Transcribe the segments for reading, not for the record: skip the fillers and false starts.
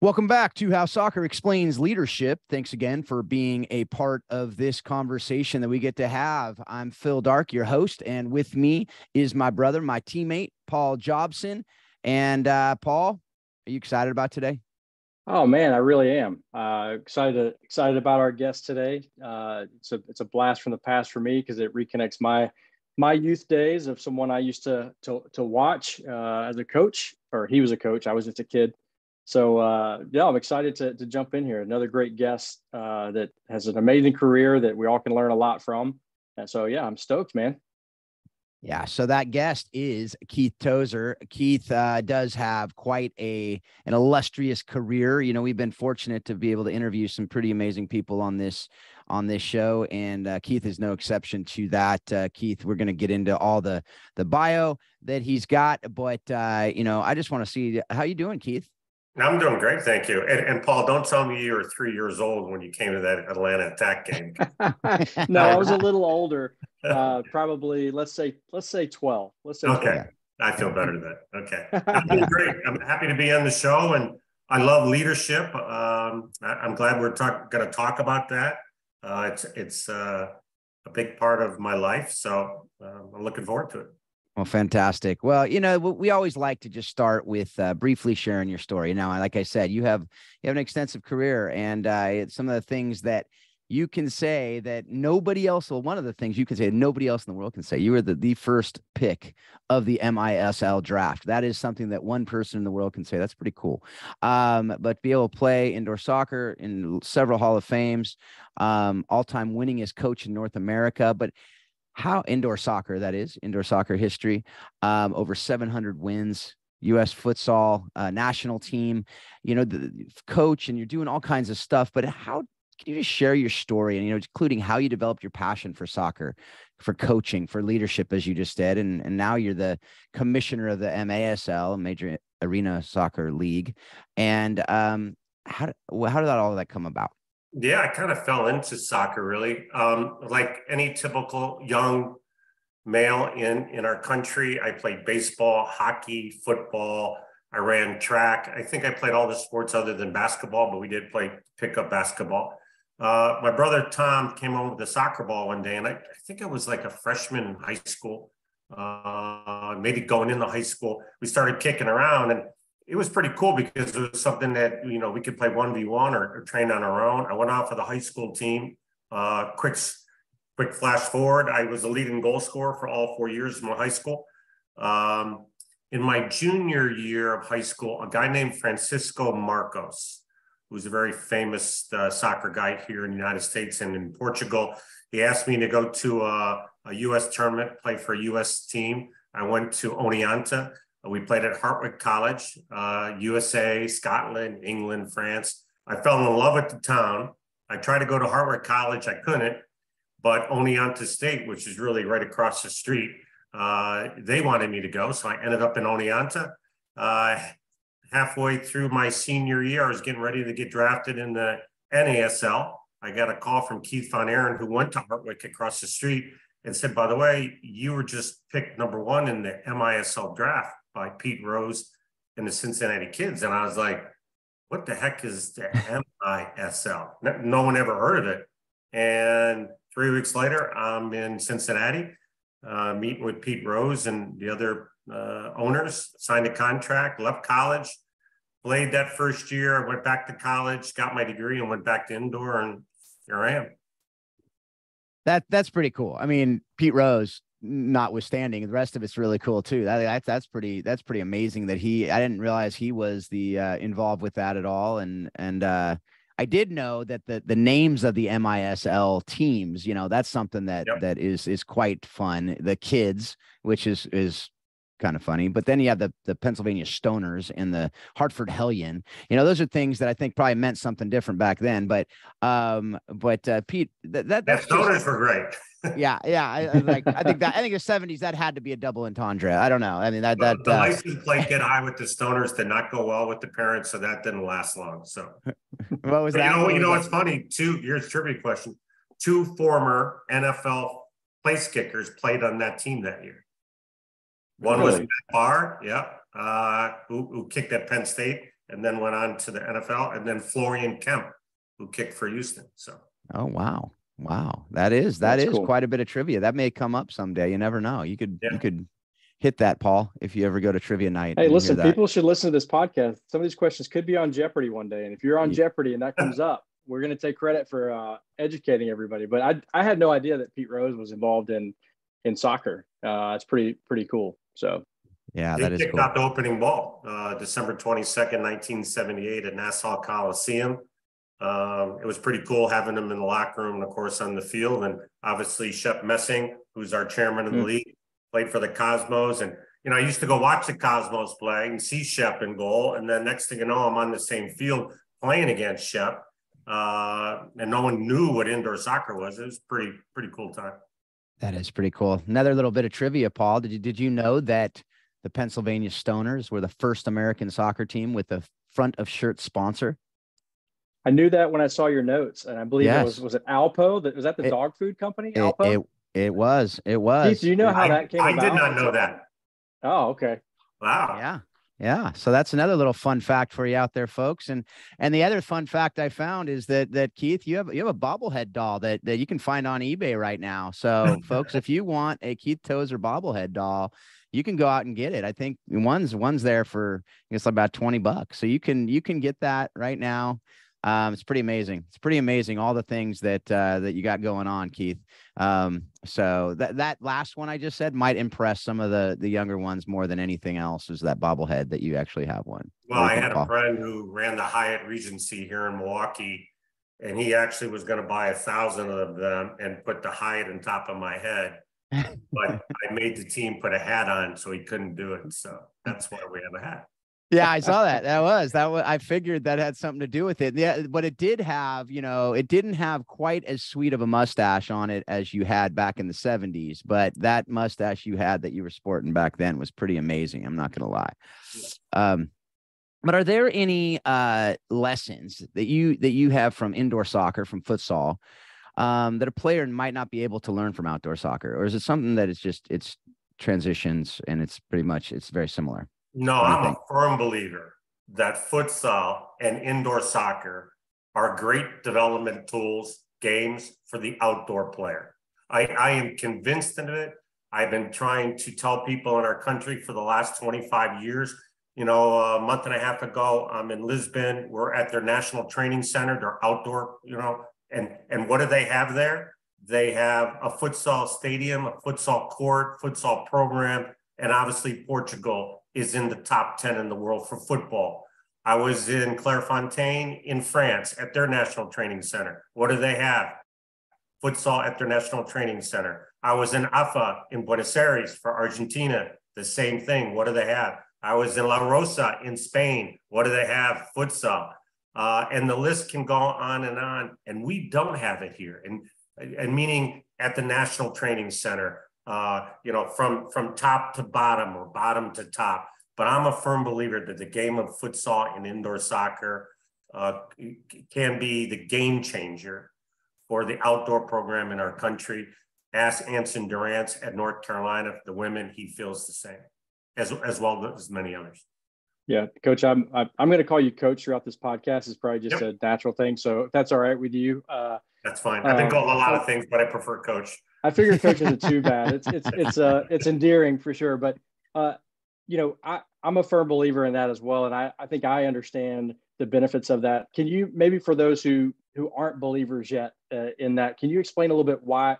Welcome back to How Soccer Explains Leadership. Thanks again for being a part of this conversation that we get to have. I'm Phil Dark, your host, and with me is my brother, my teammate, Paul Jobson. And Paul, are you excited about today? Oh man, I really am excited about our guest today. It's a blast from the past for me because it reconnects my youth days of someone I used to watch as a coach, or he was a coach. I was just a kid. So yeah, I'm excited to jump in here. Another great guest that has an amazing career that we all can learn a lot from. And so yeah, I'm stoked, man. Yeah, so that guest is Keith Tozer. Keith does have quite an illustrious career. You know, we've been fortunate to be able to interview some pretty amazing people on this show, and Keith is no exception to that. Keith, we're going to get into all the bio that he's got, but you know, I just want to see how you doing, Keith. I'm doing great, thank you. And Paul, don't tell me you were 3 years old when you came to that Atlanta Attack game. No, I was a little older. Probably let's say 12. Let's say okay. 12. I feel better then. Okay. I'm doing great. I'm happy to be on the show, and I love leadership. I'm glad we're going to talk about that. It's a big part of my life, so I'm looking forward to it. Well, fantastic. Well, you know, we always like to just start with briefly sharing your story. Now, like I said, you have an extensive career, and it's some of the things that you can say that nobody else will. One of the things you can say that nobody else in the world can say. You were the first pick of the MISL draft. That is something that one person in the world can say. That's pretty cool. But to be able to play indoor soccer in several Hall of Fames, all-time winningest coach in North America, but how indoor soccer, that is indoor soccer history, over 700 wins, U.S. futsal national team, you know, the coach, and you're doing all kinds of stuff. But how can you just share your story, and, you know, including how you developed your passion for soccer, for coaching, for leadership, as you just did. And now you're the commissioner of the MASL, Major Arena Soccer League. And how did all that come about? Yeah, I kind of fell into soccer, really. Like any typical young male in our country, I played baseball, hockey, football. I ran track. I think I played all the sports other than basketball, but we did play pickup basketball. My brother Tom came home with a soccer ball one day, and I think I was like a freshman in high school, maybe going into high school. We started kicking around, and it was pretty cool because it was something that, you know, we could play 1v1 or train on our own. I went off of the high school team. Quick flash forward, I was the leading goal scorer for all 4 years of my high school. In my junior year of high school, a guy named Francisco Marcos, who's a very famous soccer guy here in the United States and in Portugal, he asked me to go to a U.S. tournament, play for a U.S. team. I went to Oneonta. We played at Hartwick College, USA, Scotland, England, France. I fell in love with the town. I tried to go to Hartwick College. I couldn't, but Oneonta State, which is really right across the street, they wanted me to go. So I ended up in Oneonta. Halfway through my senior year, I was getting ready to get drafted in the NASL. I got a call from Keith Von Aaron, who went to Hartwick across the street, and said, by the way, you were just picked number 1 in the MISL draft by Pete Rose and the Cincinnati Kids. And I was like, what the heck is the MISL? No one ever heard of it. And 3 weeks later, I'm in Cincinnati, meeting with Pete Rose and the other owners, signed a contract, left college, played that first year, went back to college, got my degree, and went back to indoor, and here I am. That's pretty cool. I mean, Pete Rose, notwithstanding, the rest of it's really cool too. That's pretty amazing that I didn't realize he was the involved with that at all. And I did know that the names of the MISL teams, you know, that's something that is quite fun. The kids, which is kind of funny, but then you have the Pennsylvania Stoners and the Hartford Hellion. You know, those are things that I think probably meant something different back then. But Pete, that's Stoners were great. Yeah. I think the 70s, that had to be a double entendre. I don't know. I mean, the license plate get high with the Stoners did not go well with the parents, so that didn't last long. So what was that? You know, it's funny. Here's a trivia question. 2 former NFL place kickers played on that team that year. One was Matt Barr, who kicked at Penn State, and then went on to the NFL, and then Florian Kemp, who kicked for Houston. So. Oh, wow. Wow. That is cool. quite a bit of trivia. That may come up someday. You never know. You could hit that, Paul, if you ever go to trivia night. Hey, listen, people should listen to this podcast. Some of these questions could be on Jeopardy one day. And if you're on Jeopardy and that comes up, we're going to take credit for educating everybody. But I had no idea that Pete Rose was involved in soccer. It's pretty cool. So yeah, that is kicked cool. out the opening ball December 22nd, 1978 at Nassau Coliseum. It was pretty cool having him in the locker room and, of course, on the field. And obviously, Shep Messing, who's our chairman of the league, played for the Cosmos. And, I used to go watch the Cosmos play and see Shep in goal. And then next thing you know, I'm on the same field playing against Shep. And no one knew what indoor soccer was. It was pretty cool time. That is pretty cool. Another little bit of trivia, Paul. Did you know that the Pennsylvania Stoners were the first American soccer team with a front of shirt sponsor? I knew that when I saw your notes, and I believe it was it Alpo? Was that the dog food company? Alpo? It was. Keith, do you know how that came about? I did not know that. Oh, okay. Wow. Yeah. So that's another little fun fact for you out there, folks. And the other fun fact I found is that Keith, you have a bobblehead doll that you can find on eBay right now. So folks, if you want a Keith Tozer bobblehead doll, you can go out and get it. I think one's there for about $20. So you can get that right now. It's pretty amazing. It's pretty amazing, all the things that you got going on, Keith. So that last one I just said might impress some of the younger ones more than anything else, is that bobblehead that you actually have one. Well, I had a friend who ran the Hyatt Regency here in Milwaukee, and he actually was going to buy 1,000 of them and put the Hyatt on top of my head. But I made the team put a hat on, so he couldn't do it. So that's why we have a hat. Yeah, I saw that. That was, I figured that had something to do with it. Yeah, but it did have, it didn't have quite as sweet of a mustache on it as you had back in the 70s. But that mustache you had that you were sporting back then was pretty amazing. I'm not going to lie. But are there any lessons that you have from indoor soccer, from futsal, that a player might not be able to learn from outdoor soccer? Or is it something that it's transitions and it's very similar? No, I'm a firm believer that futsal and indoor soccer are great development tools, games for the outdoor player. I am convinced of it. I've been trying to tell people in our country for the last 25 years. A month and a half ago, I'm in Lisbon. We're at their national training center, their outdoor, and what do they have there? They have a futsal stadium, a futsal court, futsal program, and obviously Portugal is in the top 10 in the world for football. I was in Clairefontaine in France at their national training center. What do they have? Futsal at their national training center. I was in AFA in Buenos Aires for Argentina. The same thing. What do they have? I was in La Rosa in Spain. What do they have? Futsal. And the list can go on. And we don't have it here. And meaning at the national training center, from top to bottom or bottom to top. But I'm a firm believer that the game of futsal and indoor soccer can be the game changer for the outdoor program in our country. Ask Anson Durant at North Carolina, the women, he feels the same, as well as many others. Yeah, Coach, I'm going to call you Coach throughout this podcast. It's probably just a natural thing. So if that's all right with you. That's fine. I've been called a lot of things, but I prefer Coach. I figure Coach isn't too bad. It's endearing for sure. But, I'm a firm believer in that as well. And I think I understand the benefits of that. Can you, maybe for those who aren't believers yet in that, can you explain a little bit why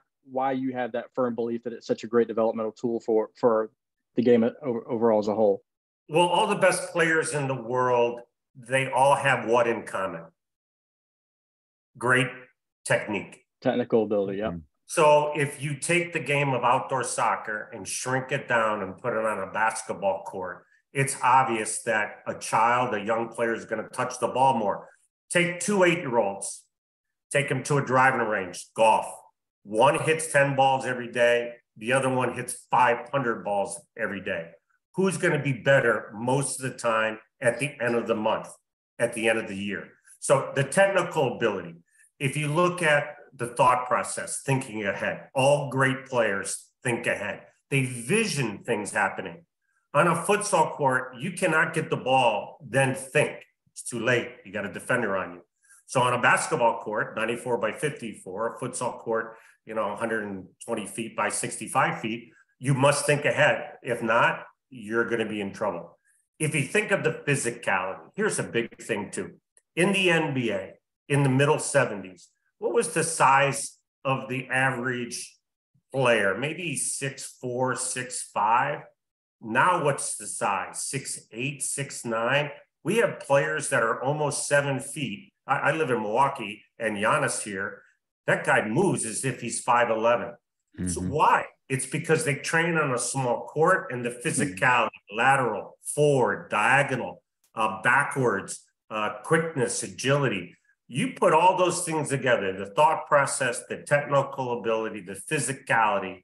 you have that firm belief that it's such a great developmental tool for the game overall as a whole? Well, all the best players in the world, they all have what in common? Great technique. Technical ability, yeah. So if you take the game of outdoor soccer and shrink it down and put it on a basketball court, it's obvious that a young player is going to touch the ball more. Take 2 8-year-olds, take them to a driving range, golf. One hits 10 balls every day. The other one hits 500 balls every day. Who's going to be better most of the time at the end of the month, at the end of the year? So the technical ability, if you look at the thought process, thinking ahead, all great players think ahead. They vision things happening. On a futsal court, you cannot get the ball, then think. It's too late. You got a defender on you. So on a basketball court, 94 by 54, a futsal court, 120 feet by 65 feet, you must think ahead. If not, you're going to be in trouble. If you think of the physicality, here's a big thing too. In the NBA, in the middle 70s, what was the size of the average player? Maybe 6'4", 6'5". Now what's the size? 6'8", 6'9". We have players that are almost 7 feet. I live in Milwaukee, and Giannis here, that guy moves as if he's 5'11". Mm-hmm. So why? It's because they train on a small court, and the physicality, lateral, forward, diagonal, backwards, quickness, agility. You put all those things together, the thought process, the technical ability, the physicality,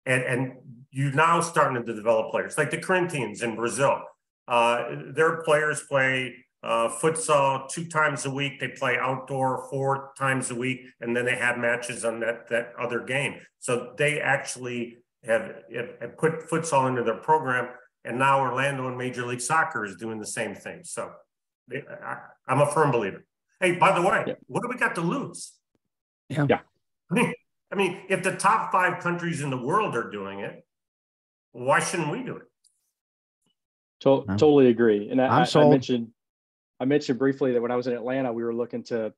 and you're now starting to develop players like the Corinthians in Brazil. Their players play futsal 2 times a week. They play outdoor 4 times a week, and then they have matches on that other game. So they actually have put futsal into their program, and now Orlando in Major League Soccer is doing the same thing. So I'm a firm believer. Hey, by the way, what do we got to lose? Yeah. I mean, if the top 5 countries in the world are doing it, why shouldn't we do it? Totally agree. And I'm sold. I mentioned briefly that when I was in Atlanta, we were looking to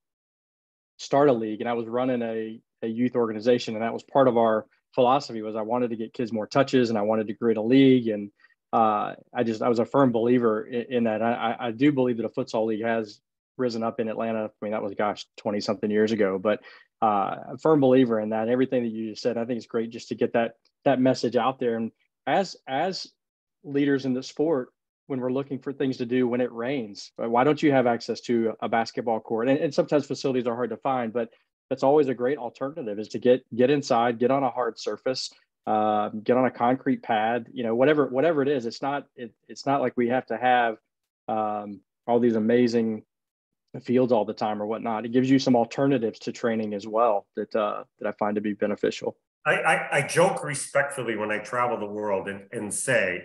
start a league, and I was running a youth organization, and that was part of our philosophy. Was I wanted to get kids more touches, and I wanted to create a league, and I was a firm believer in that. I do believe that a futsal league has risen up in Atlanta. I mean, that was 20 something years ago, but a firm believer in that. And everything that you just said, I think it's great just to get that message out there. And as leaders in the sport, when we're looking for things to do when it rains, why don't you have access to a basketball court? And sometimes facilities are hard to find, but that's always a great alternative, is to get inside, get on a hard surface, get on a concrete pad, whatever it is. It's not like we have to have all these amazing fields all the time or whatnot. It gives you some alternatives to training as well that I find to be beneficial. I joke respectfully when I travel the world and say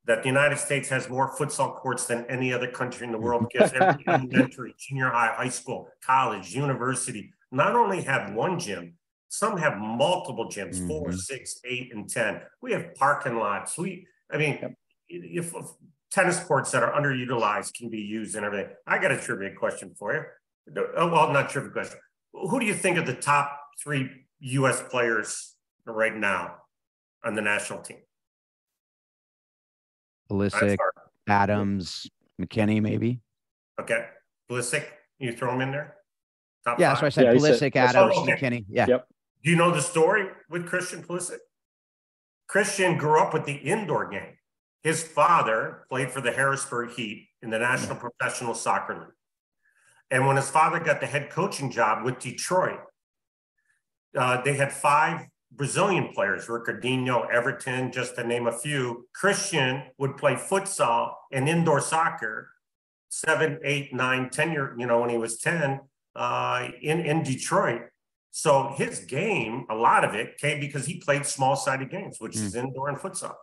that the United States has more futsal courts than any other country in the world, because every elementary, junior high, high school, college, university not only have one gym, some have multiple gyms, 4, 6, 8, and 10. We have parking lots. If tennis courts that are underutilized can be used and everything. I got a trivia question for you. Well, not trivia question. Who do you think of the top 3 U.S. players right now on the national team? Pulisic, Adams, McKinney, maybe. Okay. Pulisic, you throw him in there? Top 5? That's what I said. Pulisic, Adams, McKinney. Yeah. Yep. Do you know the story with Christian Pulisic? Christian grew up with the indoor game. His father played for the Harrisburg Heat in the National Professional Soccer League. And when his father got the head coaching job with Detroit, they had 5 Brazilian players, Ricardinho, Everton, just to name a few. Christian would play futsal and indoor soccer 7, 8, 9, 10 years, when he was 10 in Detroit. So his game, a lot of it came because he played small-sided games, which is indoor and futsal.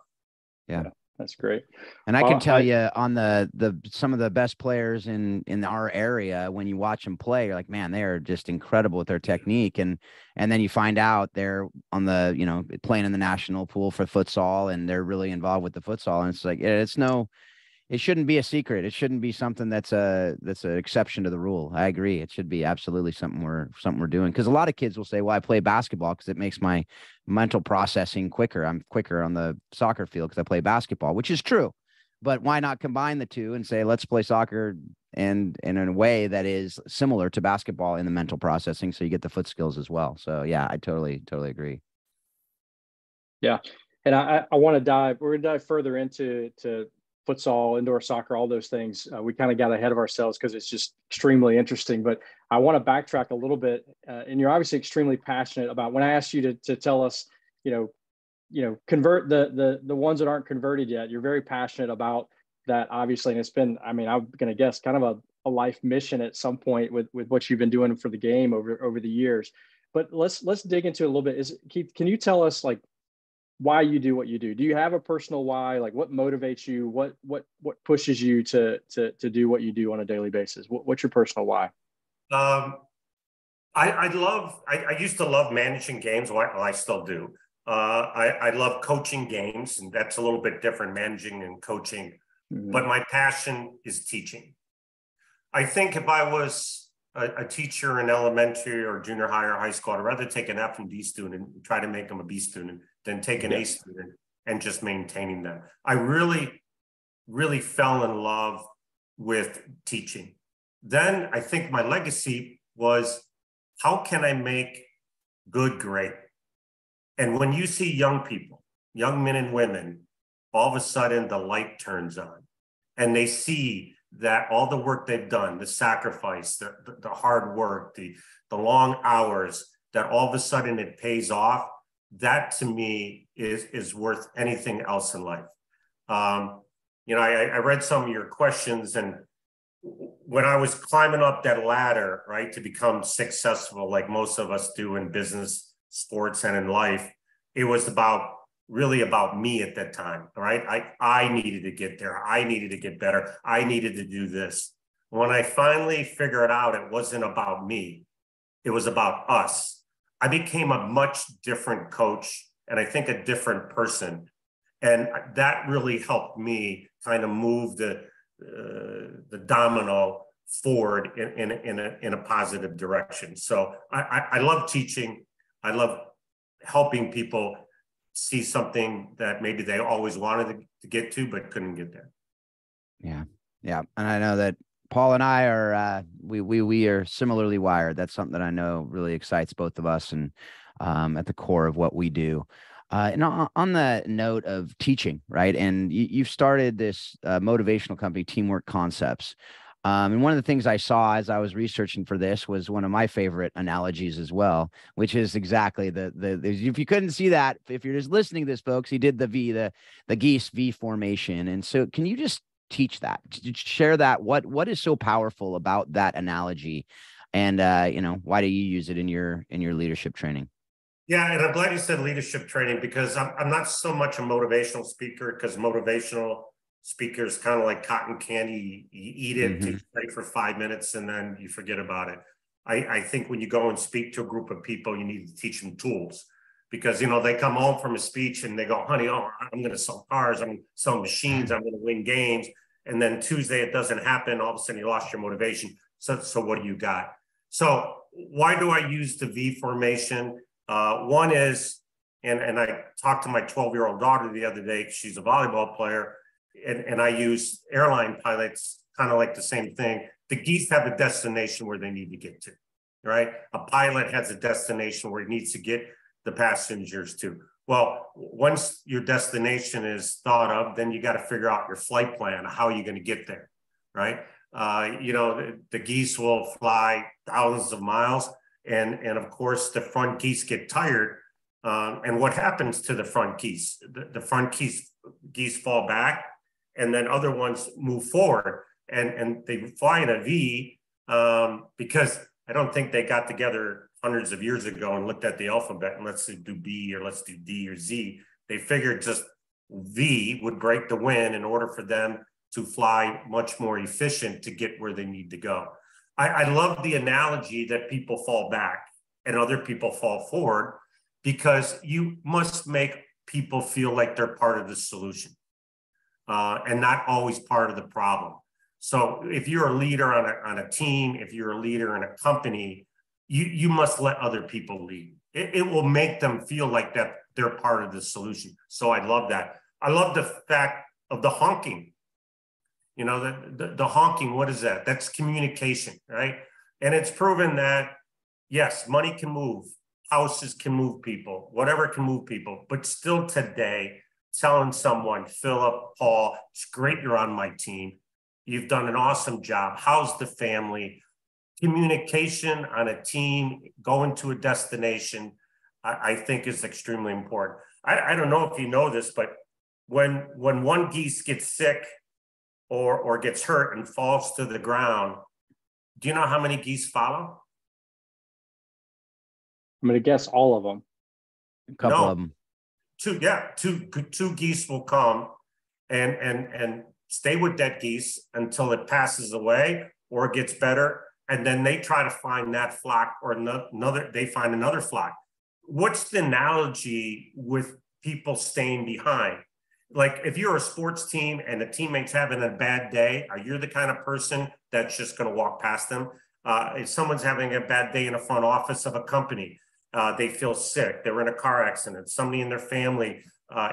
Yeah. That's great. And I can tell you on the some of the best players in our area, when you watch them play, you're like, man, they are just incredible with their technique. And then you find out they're on the, playing in the national pool for futsal, and they're really involved with the futsal. And it's like, it shouldn't be a secret. It shouldn't be something that's an exception to the rule. I agree. It should be absolutely something we're doing. Because a lot of kids will say, well, I play basketball because it makes my mental processing quicker. I'm quicker on the soccer field because I play basketball, which is true. But why not combine the two and say, let's play soccer and in a way that is similar to basketball in the mental processing, so you get the foot skills as well. So yeah, I totally agree. Yeah. And I want to we're going to dive further into futsal, indoor soccer, all those things. We kind of got ahead of ourselves because it's just extremely interesting, but I want to backtrack a little bit. And you're obviously extremely passionate about, when I asked you to tell us, convert the ones that aren't converted yet, you're very passionate about that, obviously. And it's been, I'm going to guess, kind of a life mission at some point with what you've been doing for the game over the years. But let's dig into it a little bit. Keith, can you tell us, like, why you do what you do. Do you have a personal why? Like what motivates you? What pushes you to do what you do on a daily basis? What's your personal why? Um, I used to love managing games. Well, I still do. I love coaching games, and that's a little bit different, managing and coaching. Mm-hmm. But my passion is teaching. I think if I was a teacher in elementary or junior high or high school, I'd rather take an F and D student and try to make them a B student than take an A student and just maintaining them. I really, really fell in love with teaching. Then I think my legacy was, how can I make good great? And when you see young people, young men and women, all of a sudden the light turns on and they see that all the work they've done, the sacrifice, the hard work, the long hours, that all of a sudden it pays off. That to me is worth anything else in life. I read some of your questions, and when I was climbing up that ladder, right, to become successful, like most of us do in business, sports, and in life, it was really about me at that time, right? I needed to get there. I needed to get better. I needed to do this. When I finally figured out it wasn't about me, it was about us, I became a much different coach, and I think a different person. And that really helped me kind of move the domino forward in a positive direction. So I love teaching. I love helping people see something that maybe they always wanted to get to, but couldn't get there. Yeah. Yeah. And I know that Paul and I are, we are similarly wired. That's something that I know really excites both of us, and at the core of what we do. And on the note of teaching, right? And you've started this motivational company, Teamwork Concepts. And one of the things I saw as I was researching for this was one of my favorite analogies as well, which is exactly the if you couldn't see that, if you're just listening to this, folks, he did the geese V formation. And so can you just teach that, share that? What is so powerful about that analogy? And why do you use it in your leadership training? Yeah, and I'm glad you said leadership training, because I'm not so much a motivational speaker, because motivational speakers kind of like cotton candy. You eat it, take a break for 5 minutes, and then you forget about it. I think when you go and speak to a group of people, you need to teach them tools, because they come home from a speech and they go, honey, I'm going to sell cars, I'm going to sell machines, I'm going to win games. And then Tuesday it doesn't happen. All of a sudden you lost your motivation. So what do you got? So why do I use the V formation? One is, and I talked to my 12-year-old daughter the other day, she's a volleyball player, and I use airline pilots, kind of like the same thing. The geese have a destination where they need to get to, right? A pilot has a destination where he needs to get the passengers to. Well, once your destination is thought of, then you got to figure out your flight plan. How are you going to get there, right? The geese will fly thousands of miles, and of course the front geese get tired. And what happens to the front geese? The front geese fall back, and then other ones move forward, and they fly in a V, because I don't think they got together hundreds of years ago and looked at the alphabet and let's do B or let's do D or Z. They figured just V would break the wind in order for them to fly much more efficient to get where they need to go. I love the analogy that people fall back and other people fall forward, because you must make people feel like they're part of the solution, and not always part of the problem. So if you're a leader on a team, if you're a leader in a company, you must let other people lead. It will make them feel like that they're part of the solution. So I love that. I love the fact of the honking. The honking, what is that? That's communication, right? And it's proven that, yes, money can move, houses can move people, whatever can move people, but still today, telling someone, Philip, Paul, it's great you're on my team. You've done an awesome job. How's the family? Communication on a team, going to a destination, I think is extremely important. I don't know if you know this, but when one geese gets sick or gets hurt and falls to the ground, do you know how many geese follow? I'm going to guess all of them. A couple of them. two geese will come and stay with that geese until it passes away or it gets better. And then they try to find that flock or they find another flock. What's the analogy with people staying behind? Like if you're a sports team and the teammate's having a bad day, are you the kind of person that's just going to walk past them? If someone's having a bad day in the front office of a company, they feel sick, they're in a car accident, somebody in their family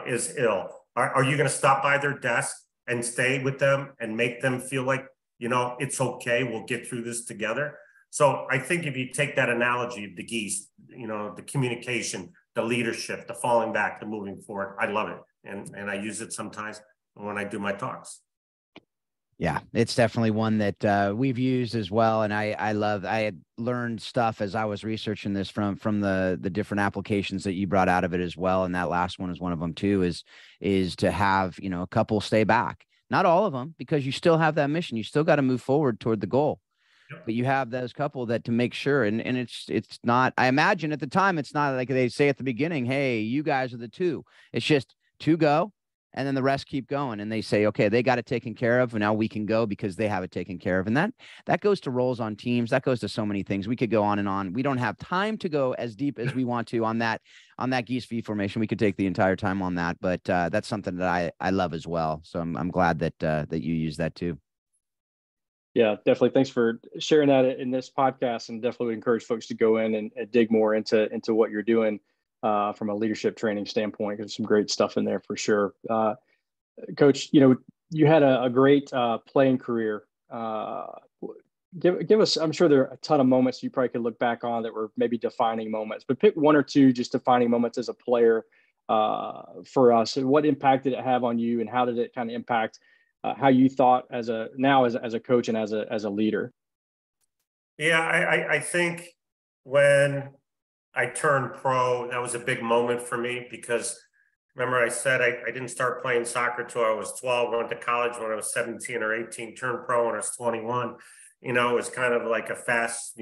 is ill. Are you going to stop by their desk and stay with them and make them feel like, it's okay, we'll get through this together? So I think if you take that analogy of the geese, the communication, the leadership, the falling back, the moving forward, I love it. And I use it sometimes when I do my talks. Yeah, it's definitely one that we've used as well. And I had learned stuff as I was researching this from the different applications that you brought out of it as well. And that last one is one of them too, is to have, a couple stay back, not all of them, because you still have that mission. You still got to move forward toward the goal. Yep. But you have those couple that to make sure. And it's not, I imagine at the time, it's not like they say at the beginning, hey, you guys are the two. It's just two go. And then the rest keep going, and they say, okay, they got it taken care of, and now we can go because they have it taken care of. And that goes to roles on teams. That goes to so many things. We could go on and on. We don't have time to go as deep as we want to on that geese V formation. We could take the entire time on that, but that's something that I love as well. So I'm glad that you use that too. Yeah, definitely. Thanks for sharing that in this podcast, and definitely encourage folks to go in and dig more into what you're doing. From a leadership training standpoint, there's some great stuff in there for sure. Coach, you had a great playing career. Give us, I'm sure there are a ton of moments you probably could look back on that were maybe defining moments, but pick one or two just defining moments as a player for us. And what impact did it have on you, and how did it kind of impact how you thought as a coach and as a leader? Yeah, I think when I turned pro, that was a big moment for me, because remember I said I didn't start playing soccer till I was 12, went to college when I was 17 or 18, turned pro when I was 21. It was kind of like a fast,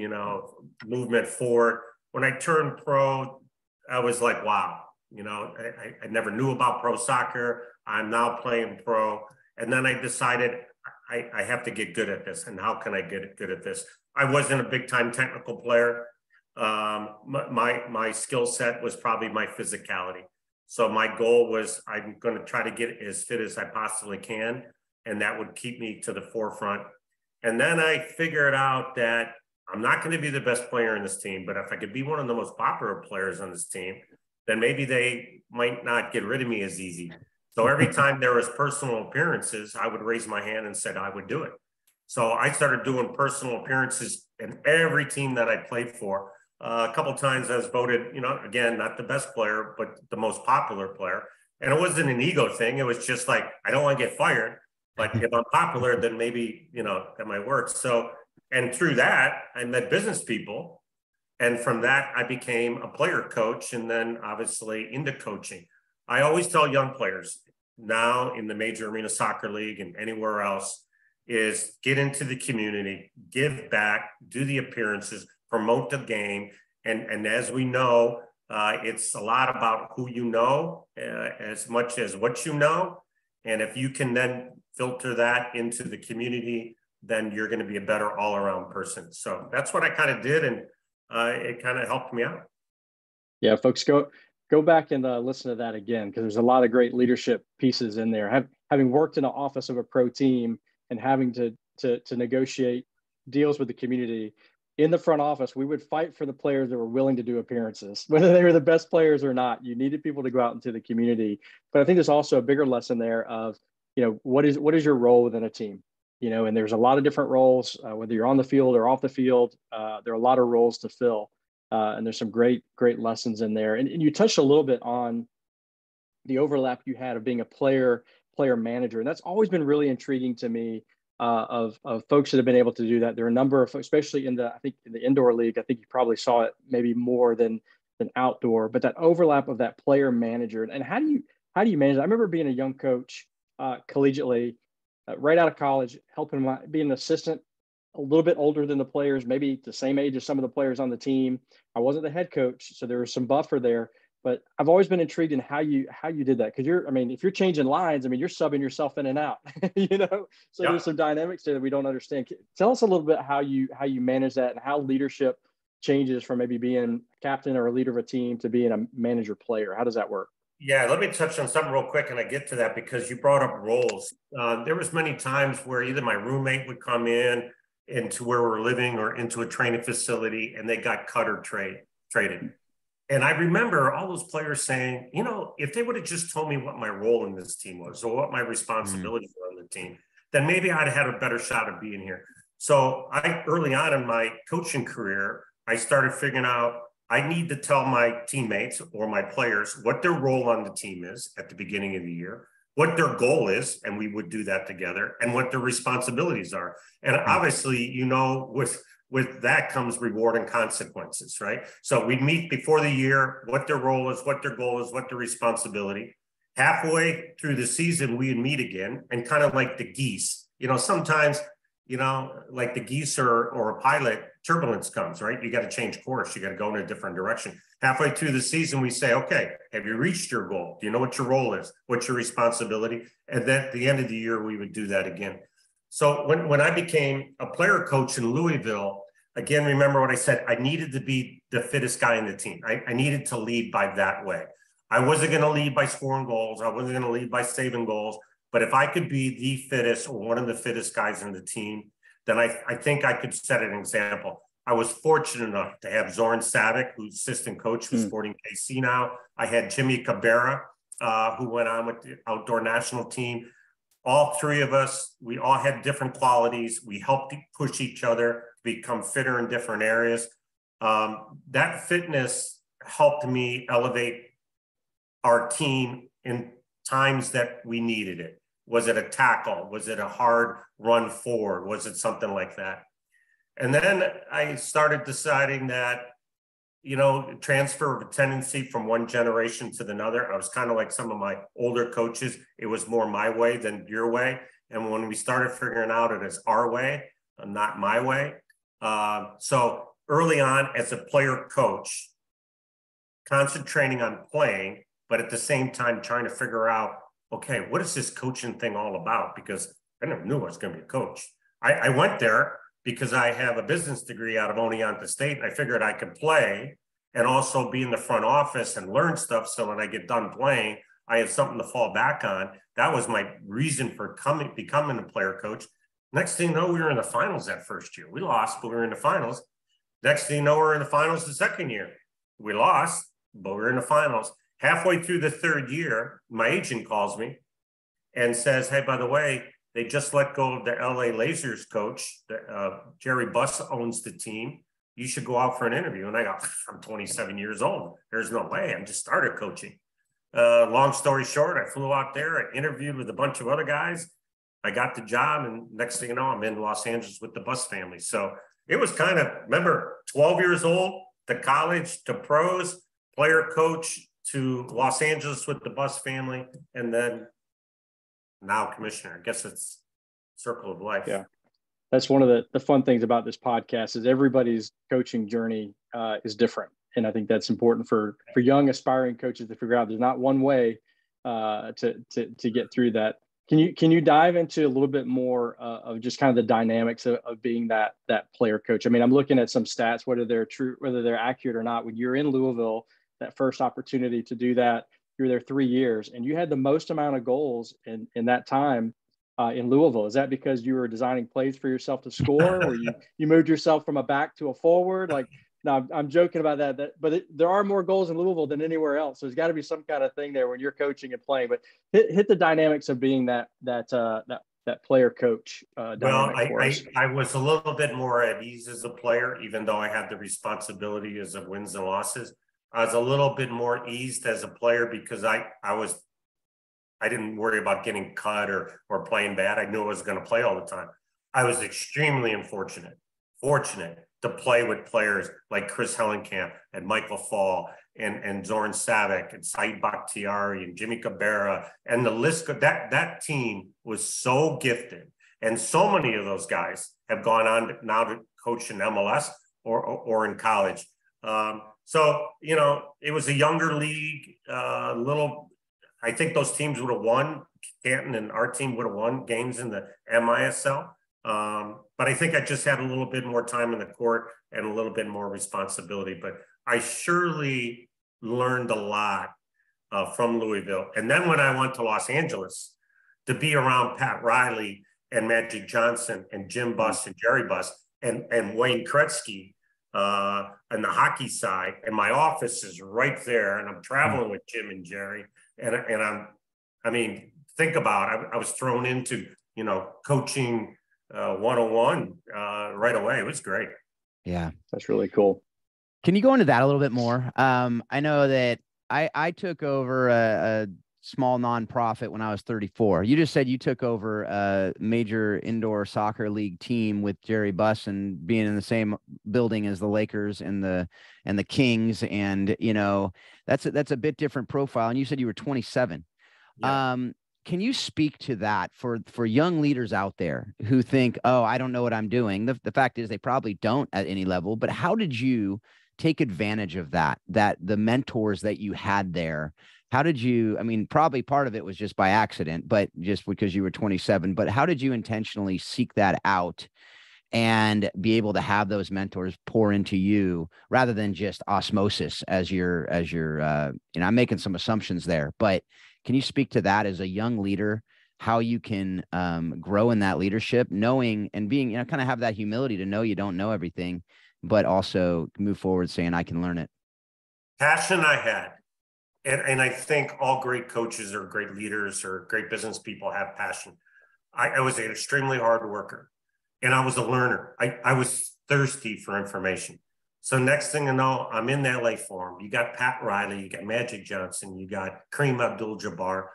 movement forward. When I turned pro, I was like, wow, I never knew about pro soccer. I'm now playing pro. And then I decided I have to get good at this. And how can I get good at this? I wasn't a big time technical player. My skill set was probably my physicality. So my goal was I'm going to try to get as fit as I possibly can, and that would keep me to the forefront. And then I figured out that I'm not going to be the best player in this team, but if I could be one of the most popular players on this team, then maybe they might not get rid of me as easy. So every time there was personal appearances, I would raise my hand and said I would do it. So I started doing personal appearances in every team that I played for. A couple of times I was voted, again, not the best player, but the most popular player. And it wasn't an ego thing. It was just like, I don't want to get fired, but if I'm popular, then maybe, that might work. So, and through that, I met business people. And from that, I became a player coach, and then obviously into coaching. I always tell young players now in the Major Arena Soccer League and anywhere else is get into the community, give back, do the appearances, promote the game. And as we know, it's a lot about who you know as much as what you know. And if you can then filter that into the community, then you're going to be a better all-around person. So that's what I kind of did, and it kind of helped me out. Yeah, folks, go back and listen to that again, because there's a lot of great leadership pieces in there. Having worked in the office of a pro team and having to negotiate deals with the community, in the front office, we would fight for the players that were willing to do appearances, whether they were the best players or not. You needed people to go out into the community. But I think there's also a bigger lesson there of, what is your role within a team? And there's a lot of different roles, whether you're on the field or off the field. There are a lot of roles to fill. And there's some great lessons in there. And you touched a little bit on the overlap you had of being a player manager. And that's always been really intriguing to me. Of folks that have been able to do that. There are a number of, especially in the indoor league, I think you probably saw it maybe more than outdoor, but that overlap of that player manager. And how do you manage that? I remember being a young coach collegiately, right out of college, helping be an assistant, a little bit older than the players, maybe the same age as some of the players on the team. I wasn't the head coach, so there was some buffer there. But I've always been intrigued in how you did that, because if you're changing lines, you're subbing yourself in and out, So Yep. there's some dynamics there that we don't understand. Tell us a little bit how you manage that, and how leadership changes from maybe being captain or a leader of a team to being a manager player. How does that work? Yeah, let me touch on something real quick, and I get to that because you brought up roles. There was many times where either my roommate would come in into where we're living or into a training facility, and they got cut or traded. And I remember all those players saying, if they would have just told me what my role in this team was or what my responsibilities were on the team, then maybe I'd have had a better shot of being here. So early on in my coaching career, I started figuring out I need to tell my teammates or my players what their role on the team is at the beginning of the year, what their goal is, and we would do that together, and what their responsibilities are. And obviously, with that comes reward and consequences, right? So we'd meet before the year, what their role is, what their goal is, what their responsibility. Halfway through the season, we'd meet again, and kind of like the geese, sometimes, like the geese or a pilot, turbulence comes, right? You got to change course. You got to go in a different direction. Halfway through the season, we say, okay, have you reached your goal? Do you know what your role is? What's your responsibility? And then at the end of the year, we would do that again. So when I became a player coach in Louisville, again, remember what I said, I needed to be the fittest guy in the team. I needed to lead by that way. I wasn't going to lead by scoring goals. I wasn't going to lead by saving goals. But if I could be the fittest or one of the fittest guys in the team, then I think I could set an example. I was fortunate enough to have Zoran Savic, who's assistant coach for Sporting KC now. I had Jimmy Cabrera, who went on with the outdoor national team. All three of us, we all had different qualities. We helped push each other to become fitter in different areas. That fitness helped me elevate our team in times that we needed it. Was it a tackle? Was it a hard run forward? Was it something like that? And then I started deciding that, transfer of a tendency from one generation to another. I was kind of like some of my older coaches. It was more my way than your way. And when we started figuring out it as our way, not my way. So early on as a player coach, concentrating on playing, but at the same time trying to figure out, okay, what is this coaching thing all about? Because I never knew I was going to be a coach. I went there because I have a business degree out of Oneonta State. And I figured I could play and also be in the front office and learn stuff. So when I get done playing, I have something to fall back on. That was my reason for becoming a player coach. Next thing you know, we were in the finals that first year. We lost, but we were in the finals. Next thing you know, we're in the finals the second year. We lost, but we're in the finals. Halfway through the third year, my agent calls me and says, hey, by the way, they just let go of the LA Lasers coach. Jerry Buss owns the team. You should go out for an interview. And I go, I'm 27 years old. There's no way. I just started coaching. Long story short, I flew out there. I interviewed with a bunch of other guys. I got the job. And next thing you know, I'm in Los Angeles with the Buss family. So it was kind of, remember, 12 years old, to college, to pros, player coach, to Los Angeles with the Buss family, and then now commissioner. I guess it's circle of life. Yeah. That's one of the fun things about this podcast is everybody's coaching journey is different. And I think that's important for young aspiring coaches to figure out there's not one way to get through that. Can you dive into a little bit more of just kind of the dynamics of being that player coach? I mean, I'm looking at some stats, whether they're true, whether they're accurate or not. When you're in Louisville, that first opportunity to do that, you were there 3 years and you had the most amount of goals in that time in Louisville. Is that because you were designing plays for yourself to score, or you moved yourself from a back to a forward? Like, no, I'm joking about that. But there are more goals in Louisville than anywhere else. So there's got to be some kind of thing there when you're coaching and playing. But hit the dynamics of being that player coach. Well, I was a little bit more at ease as a player, even though I had the responsibility as of wins and losses. I was a little bit more eased as a player because I didn't worry about getting cut or playing bad. I knew I was going to play all the time. I was extremely fortunate to play with players like Chris Hellenkamp and Michael Fall and Zoran Savic and Said Bakhtiari and Jimmy Cabrera. And the list, that team was so gifted. And so many of those guys have gone on now to coach in MLS or in college. So, it was a younger league, I think those teams would have won. Canton and our team would have won games in the MISL. But I think I just had a little bit more time in the court and a little bit more responsibility. But I surely learned a lot from Louisville. And then when I went to Los Angeles to be around Pat Riley and Magic Johnson and Jim Buss and Jerry Buss and Wayne Gretzky on the hockey side, and my office is right there, and I'm traveling with Jim and Jerry, and think about it. I was thrown into coaching 101 right away. It was great. Yeah, that's really cool. Can you go into that a little bit more? I know that I took over a small nonprofit when I was 34. You just said you took over a major indoor soccer league team with Jerry Buss and being in the same building as the Lakers and the Kings. And, that's a bit different profile. And you said you were 27. Yeah. Can you speak to that for young leaders out there who think, oh, I don't know what I'm doing? The fact is they probably don't at any level, but how did you take advantage of that the mentors that you had there? How did you, probably part of it was just by accident, but just because you were 27, but how did you intentionally seek that out and be able to have those mentors pour into you rather than just osmosis as you're I'm making some assumptions there, but can you speak to that as a young leader, how you can grow in that leadership, knowing and being, kind of have that humility to know you don't know everything, but also move forward saying, I can learn it? Passion I had. And I think all great coaches or great leaders or great business people have passion. I was an extremely hard worker, and I was a learner. I was thirsty for information. So next thing you know, I'm in the LA Forum. You got Pat Riley, you got Magic Johnson, you got Kareem Abdul-Jabbar.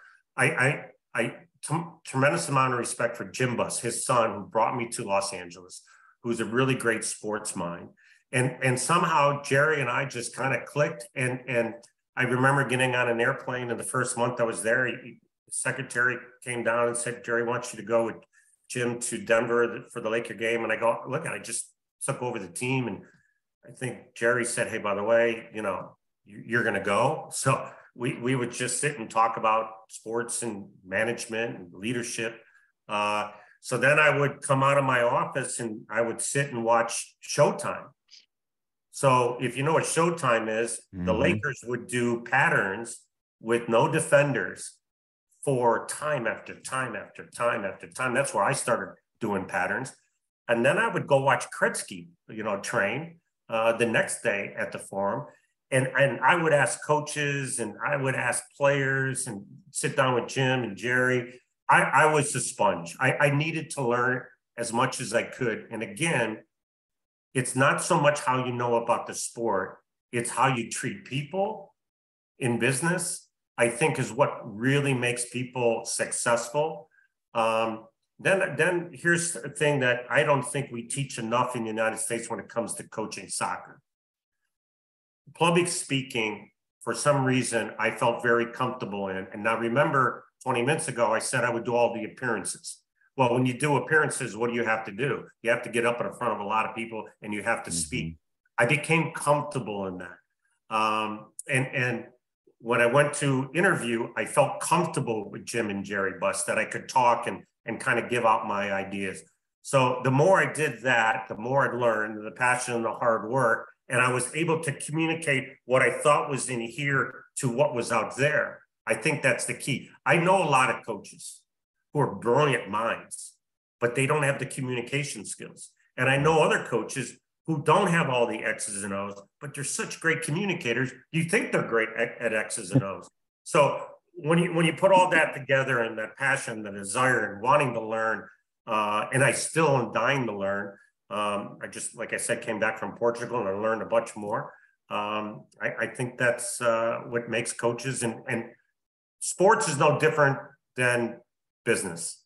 Tremendous amount of respect for Jim Buss, his son, who brought me to Los Angeles, who's a really great sports mind. And somehow Jerry and I just kind of clicked. And I remember getting on an airplane in the first month I was there. The secretary came down and said, Jerry wants you to go with Jim to Denver for the Laker game. And I go, look, I just took over the team. And I think Jerry said, hey, by the way, you're going to go. So we would just sit and talk about sports and management and leadership. So then I would come out of my office and I would sit and watch Showtime. So if you know what Showtime is, the Lakers would do patterns with no defenders for time after time after time after time. That's where I started doing patterns. And then I would go watch Gretzky, train the next day at the Forum. And I would ask coaches and I would ask players and sit down with Jim and Jerry. I was a sponge. I needed to learn as much as I could. And again, it's not so much how you know about the sport, it's how you treat people in business, I think is what really makes people successful. Then here's the thing that I don't think we teach enough in the United States when it comes to coaching soccer. Public speaking, for some reason, I felt very comfortable in. And now remember, 20 minutes ago, I said I would do all the appearances. Well, when you do appearances, what do you have to do? You have to get up in front of a lot of people and you have to speak. I became comfortable in that. And when I went to interview, I felt comfortable with Jim and Jerry Buss that I could talk and kind of give out my ideas. So the more I did that, the more I learned the passion and the hard work. And I was able to communicate what I thought was in here to what was out there. I think that's the key. I know a lot of coaches who are brilliant minds, but they don't have the communication skills. And I know other coaches who don't have all the X's and O's, but they're such great communicators. You think they're great at X's and O's. So when you put all that together and that passion, the desire and wanting to learn, and I still am dying to learn. I just, like I said, came back from Portugal and I learned a bunch more. I think that's what makes coaches and sports is no different than business.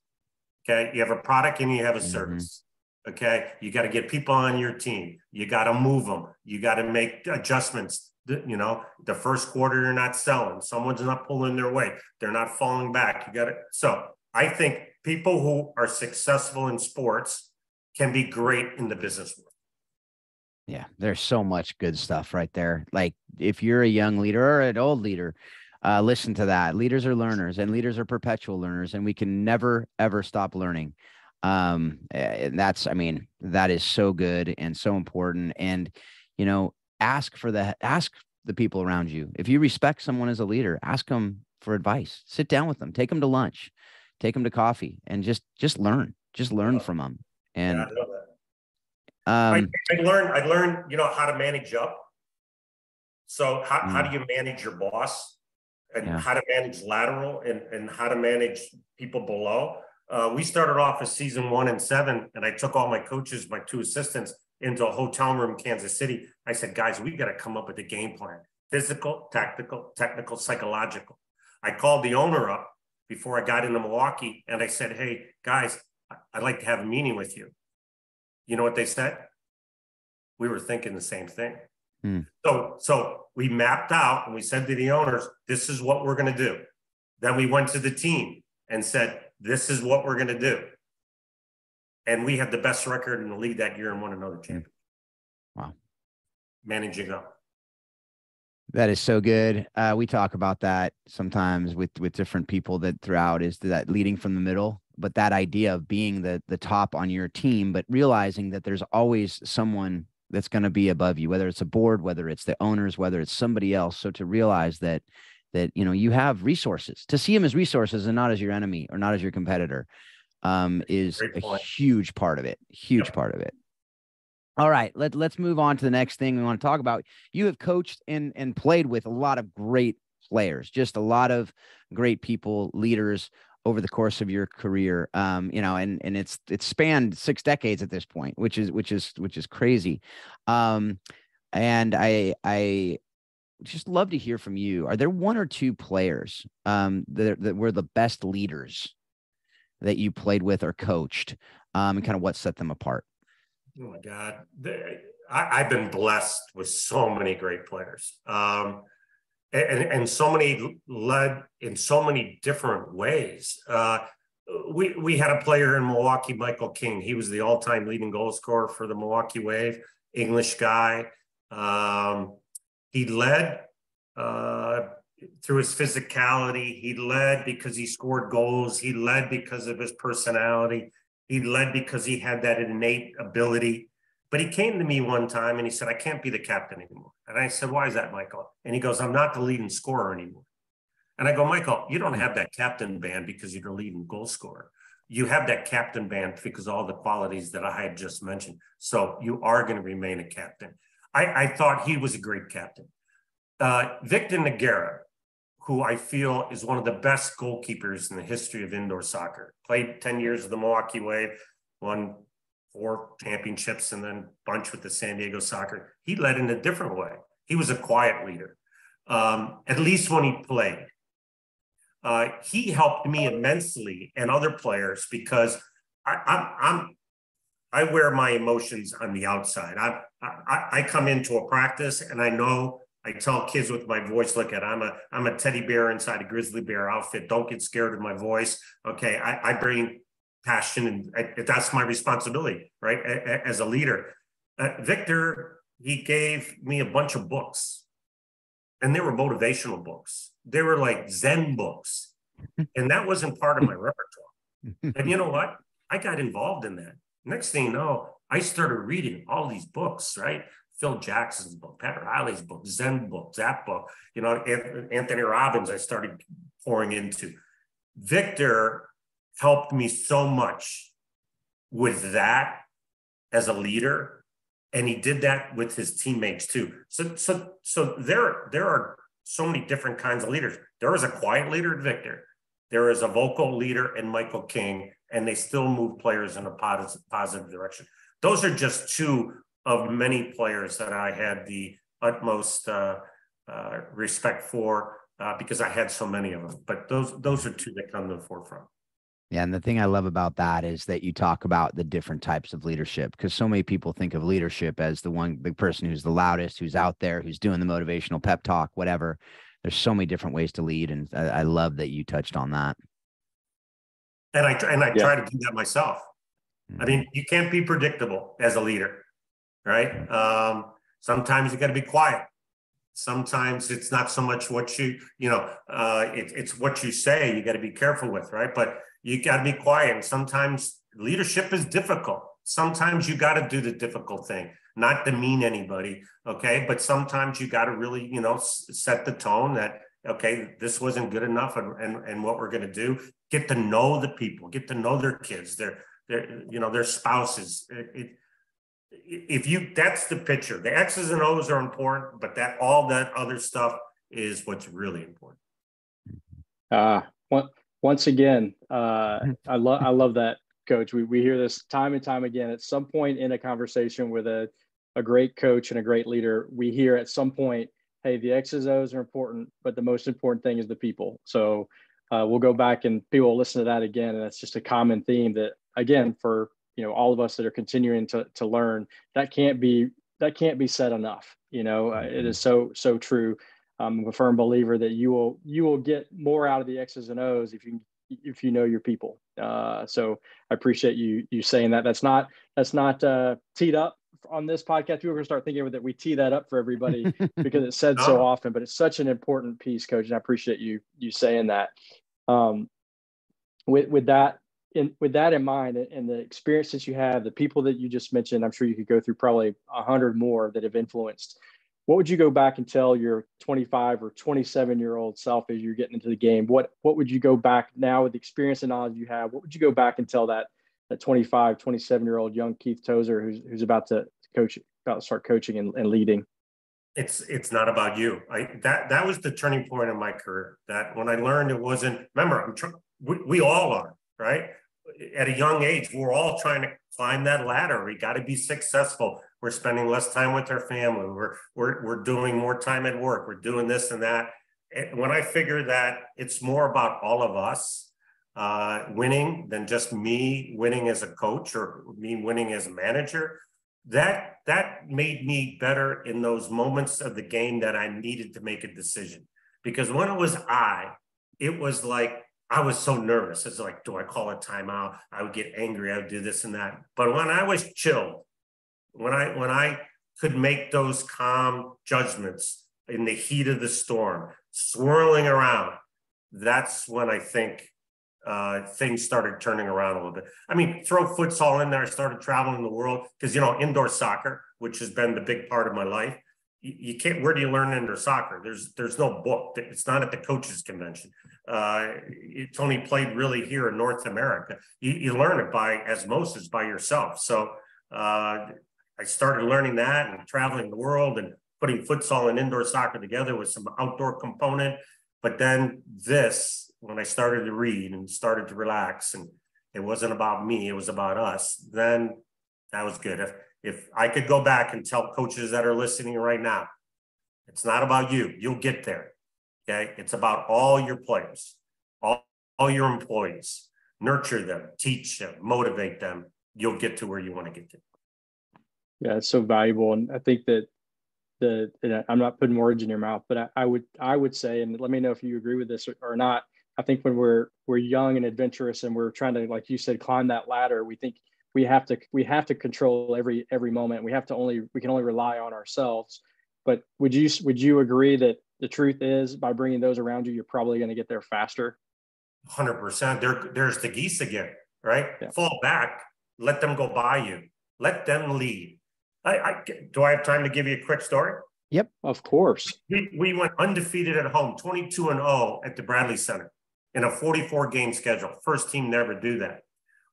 Okay. You have a product and you have a service. Okay. You got to get people on your team. You got to move them. You got to make adjustments. The first quarter, you're not selling. Someone's not pulling their weight. They're not falling back. You got it. So I think people who are successful in sports can be great in the business world. Yeah, there's so much good stuff right there. Like if you're a young leader or an old leader, listen to that. Leaders are learners, and leaders are perpetual learners, and we can never ever stop learning. And that's, I mean, that is so good and so important. And you know, ask the people around you. If you respect someone as a leader, ask them for advice. Sit down with them, take them to lunch, take them to coffee, and just learn from them. Yeah, And I know that. um, I learned, how to manage up. So how do mm, you manage your boss, and yeah. how to manage lateral, and how to manage people below? We started off as season 1 and 7, and I took all my coaches, my 2 assistants, into a hotel room in Kansas City. I said, guys, we got to come up with a game plan: physical, tactical, technical, psychological. I called the owner up before I got into Milwaukee, and I said, hey, guys, I'd like to have a meeting with you. You know what they said? We were thinking the same thing. Mm. So we mapped out, and we said to the owners, this is what we're going to do. Then we went to the team and said, this is what we're going to do. And we had the best record in the league that year and won another championship. Wow. Managing up. That is so good. We talk about that sometimes with different people that throughout is that leading from the middle, but that idea of being the top on your team, but realizing that there's always someone that's going to be above you, whether it's a board, whether it's the owners, whether it's somebody else. So to realize that you have resources, to see them as resources and not as your enemy or not as your competitor, is a huge part of it. Huge part of it. All right, let's move on to the next thing we want to talk about. You have coached and played with a lot of great players, just a lot of great people, leaders over the course of your career. And it's spanned 6 decades at this point, which is crazy. And I just love to hear from you. Are there 1 or 2 players that were the best leaders that you played with or coached, and kind of what set them apart? Oh my God. I've been blessed with so many great players. And so many led in so many different ways. We had a player in Milwaukee, Michael King. He was the all-time leading goal scorer for the Milwaukee Wave, English guy. He led through his physicality. He led because he scored goals. He led because of his personality. He led because he had that innate ability. But he came to me one time and he said, I can't be the captain anymore. And I said, why is that, Michael? And he goes, I'm not the leading scorer anymore. And I go, Michael, you don't have that captain band because you're the leading goal scorer. You have that captain band because of all the qualities that I had just mentioned. So you are going to remain a captain. I thought he was a great captain. Victor Nogueira, who I feel is one of the best goalkeepers in the history of indoor soccer. Played 10 years with the Milwaukee Wave, won 4 championships, and then a bunch with the San Diego Soccer. He led in a different way. He was a quiet leader, at least when he played. He helped me immensely and other players because I wear my emotions on the outside. I come into a practice and I tell kids with my voice, look, I'm a teddy bear inside a grizzly bear outfit. Don't get scared of my voice. Okay, I bring passion, and that's my responsibility, right? As a leader. Victor, he gave me a bunch of books, and they were motivational books. They were like Zen books, and that wasn't part of my repertoire. And you know what? I got involved in that. Next thing you know, I started reading all these books, right? Phil Jackson's book, Pat Riley's book, Zen book, that book, Anthony Robbins I started pouring into. Victor helped me so much with that as a leader, and he did that with his teammates too. So there are so many different kinds of leaders. There is a quiet leader in Victor. There is a vocal leader in Michael King, and they still move players in a positive direction. Those are just 2 of many players that I had the utmost respect for because I had so many of them. But those are 2 that come to the forefront. Yeah, and the thing I love about that is that you talk about the different types of leadership, because so many people think of leadership as the person who's the loudest, who's out there, who's doing the motivational pep talk, whatever. There's so many different ways to lead, and I love that you touched on that. And I try to do that myself. I mean, you can't be predictable as a leader, right? Sometimes you got to be quiet. Sometimes it's not so much what it's what you say you got to be careful with, right? But you got to be quiet. And sometimes leadership is difficult. Sometimes you got to do the difficult thing, not demean anybody, okay? But sometimes you got to really, set the tone that, okay, this wasn't good enough, and what we're going to do, get to know the people, get to know their kids, their spouses. That's the picture. The X's and O's are important, but all that other stuff is what's really important. Once again, I love that, Coach. We hear this time and time again. At some point in a conversation with a great coach and a great leader, we hear at some point, hey, the X's and O's are important, but the most important thing is the people. So we'll go back and people will listen to that again. And that's just a common theme that, again, for all of us that are continuing to learn, that can't be said enough. It is so true. I'm a firm believer that you will get more out of the X's and O's if you know your people. So I appreciate you saying that. That's not teed up on this podcast. People are going to start thinking that we tee that up for everybody because it's said so often, but it's such an important piece, Coach. And I appreciate you saying that. With that in mind, and the experience that you have, the people that you just mentioned, I'm sure you could go through probably 100 more that have influenced. What would you go back and tell your 25 or 27-year-old self as you're getting into the game? What would you go back now with the experience and knowledge you have? What would you go back and tell that 25, 27-year-old young Keith Tozer who's about to start coaching and leading? It's not about you. That was the turning point in my career. That when I learned it wasn't. Remember, we all are, right? At a young age, we're all trying to climb that ladder. We got to be successful. We're spending less time with our family. We're doing more time at work. We're doing this and that. And when I figure that it's more about all of us winning than just me winning as a coach or me winning as a manager, that made me better in those moments of the game that I needed to make a decision. Because when it was it was like, I was so nervous. It's like, do I call a timeout? I would get angry. I would do this and that. But when I was chilled, when I could make those calm judgments in the heat of the storm, swirling around, that's when I think things started turning around a little bit. I mean, throw futsal in there. I started traveling the world because, indoor soccer, which has been the big part of my life. You can't, where do you learn indoor soccer? There's no book. It's not at the coaches convention. It's only played really here in North America. You learn it by osmosis by yourself. So I started learning that and traveling the world and putting futsal and indoor soccer together with some outdoor component. But then when I started to read and started to relax, and it wasn't about me, it was about us, then that was good. If I could go back and tell coaches that are listening right now, it's not about you. You'll get there. Okay. It's about all your players, all your employees. Nurture them, teach them, motivate them. You'll get to where you want to get to. Yeah, it's so valuable. And I think that I'm not putting words in your mouth, but I would say, and let me know if you agree with this or not. I think when we're young and adventurous and we're trying to, like you said, climb that ladder, we think we have to control every moment. We can only rely on ourselves. But would you agree that the truth is by bringing those around you, you're probably going to get there faster? 100%. There's the geese again, right? Yeah. Fall back, let them go by you, let them lead. Do I have time to give you a quick story? Yep, of course. We went undefeated at home, 22-0 at the Bradley Center in a 44-game schedule. First team to ever do that.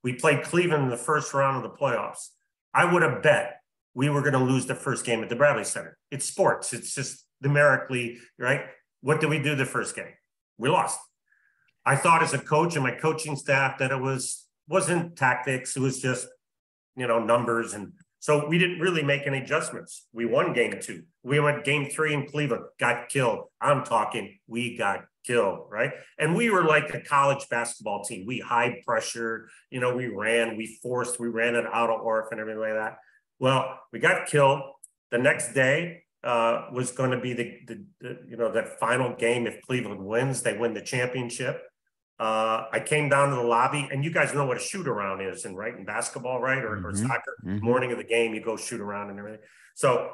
We played Cleveland in the first round of the playoffs. I would have bet we were going to lose the first game at the Bradley Center. It's sports. It's just numerically, right? What did we do the first game? We lost. I thought as a coach and my coaching staff that it wasn't tactics. It was just, numbers. And so we didn't really make any adjustments. We won game 2. We went game 3 in Cleveland, got killed. I'm talking, we got killed, right? And we were like a college basketball team. We high pressured, we ran, we ran it out of orf and everything like that. Well, we got killed. The next day was going to be that final game. If Cleveland wins, they win the championship. I came down to the lobby, and you guys know what a shoot around is, and right in basketball, right, or soccer. Morning of the game, you go shoot around and everything. So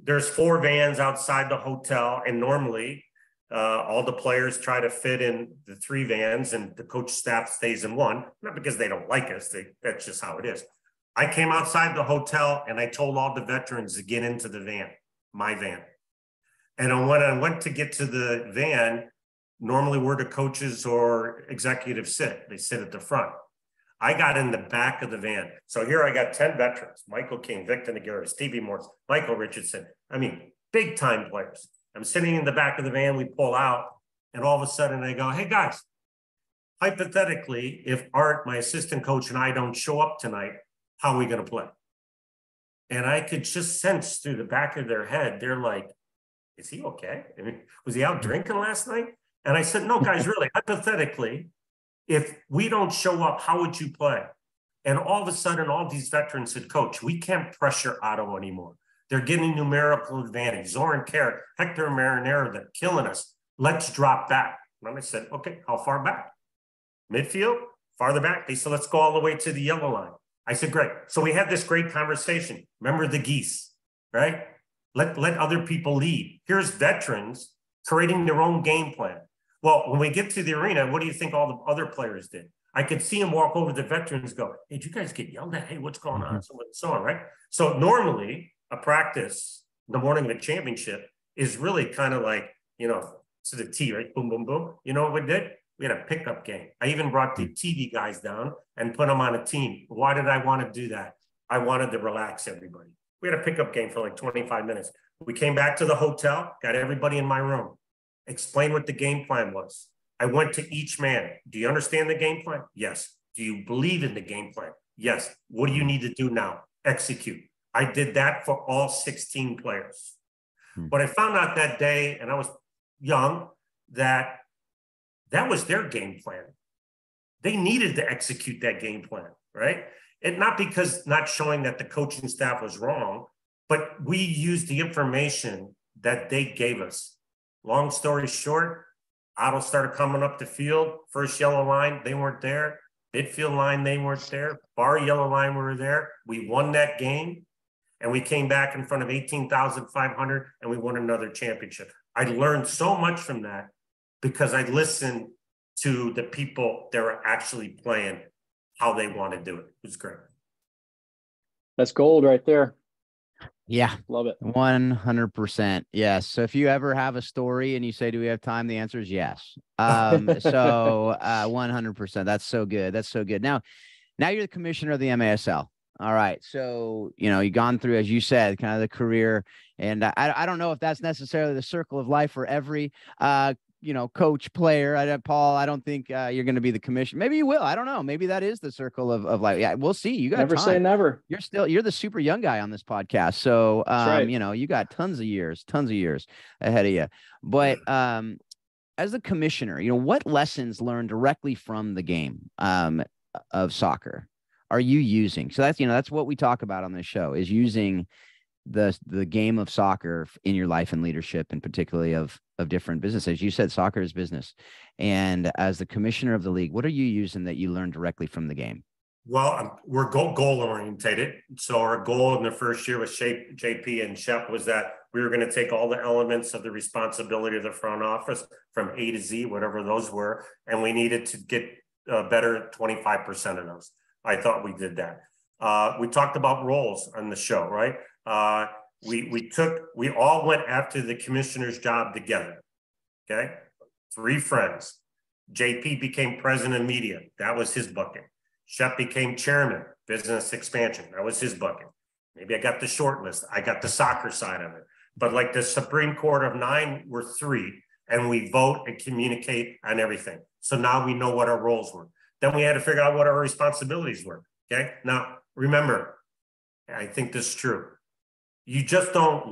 there's 4 vans outside the hotel, and normally all the players try to fit in the 3 vans, and the coach staff stays in one. Not because they don't like us; that's just how it is. I came outside the hotel, and I told all the veterans to get into the van, my van. And when I went to get to the van, normally where the coaches or executives sit, they sit at the front. I got in the back of the van. So here I got 10 veterans: Michael King, Victor Nagura, Stevie Morse, Michael Richardson. I mean, big time players. I'm sitting in the back of the van, we pull out, and all of a sudden I go, hey guys, hypothetically, if Art, my assistant coach, and I don't show up tonight, how are we going to play? And I could just sense through the back of their head, they're like, is he okay? I mean, was he out drinking last night? And I said, no, guys, really, hypothetically, if we don't show up, how would you play? And all of a sudden, all these veterans said, Coach, we can't pressure Otto anymore. They're getting numerical advantage. Zoran Carrick, Hector Marinero, they're killing us. Let's drop back. And I said, okay, how far back? Midfield? Farther back? They said, let's go all the way to the yellow line. I said, great. So we had this great conversation. Remember the geese, right? Let other people lead. Here's veterans creating their own game plan. Well, when we get to the arena, what do you think all the other players did? I could see them walk over to the veterans, go, hey, did you guys get yelled at? Hey, what's going on? So on, right? So normally a practice the morning of the championship is really kind of like, to the T, right? Boom, boom, boom. You know what we did? We had a pickup game. I even brought the TV guys down and put them on a team. Why did I want to do that? I wanted to relax everybody. We had a pickup game for like 25 minutes. We came back to the hotel, got everybody in my room, explained what the game plan was. I went to each man. Do you understand the game plan? Yes. Do you believe in the game plan? Yes. What do you need to do now? Execute. I did that for all 16 players. But I found out that day, and I was young, that was their game plan. They needed to execute that game plan, right? And not because not showing that the coaching staff was wrong, but we used the information that they gave us. Long story short, Otto started coming up the field. First yellow line, they weren't there. Midfield line, they weren't there. Bar yellow line, we were there. We won that game, and we came back in front of 18,500, and we won another championship. I learned so much from that because I listened to the people that were actually playing how they want to do it. It was great. That's gold right there. Yeah. Love it. 100%. Yes. So if you ever have a story and you say, do we have time? The answer is yes. 100%. That's so good. That's so good. Now you're the commissioner of the MASL. All right. So, you've gone through, as you said, kind of the career. And I don't know if that's necessarily the circle of life for every coach, player. Paul, I don't think you're going to be the commissioner. Maybe you will. I don't know. Maybe that is the circle of life. Yeah, we'll see. You got never time. Say never. You're the super young guy on this podcast. So, right. You got tons of years ahead of you. But as a commissioner, what lessons learned directly from the game of soccer are you using? So that's what we talk about on this show, is using the game of soccer in your life and leadership, and particularly of different businesses. You said soccer is business. And as the commissioner of the league, what are you using that you learned directly from the game? Well, we're goal orientated. So our goal in the first year with JP and Shep was that we were going to take all the elements of the responsibility of the front office from A to Z, whatever those were, and we needed to get better 25% of those. I thought we did that. We talked about roles on the show, right? We all went after the commissioner's job together. Okay. 3 friends. JP became president of media. That was his bucket. Shep became chairman, business expansion. That was his bucket. Maybe I got the short list. I got the soccer side of it. But like the Supreme Court of 9, we're 3, and we vote and communicate on everything. So now we know what our roles were. Then we had to figure out what our responsibilities were. Okay. Now, remember, I think this is true. You just don't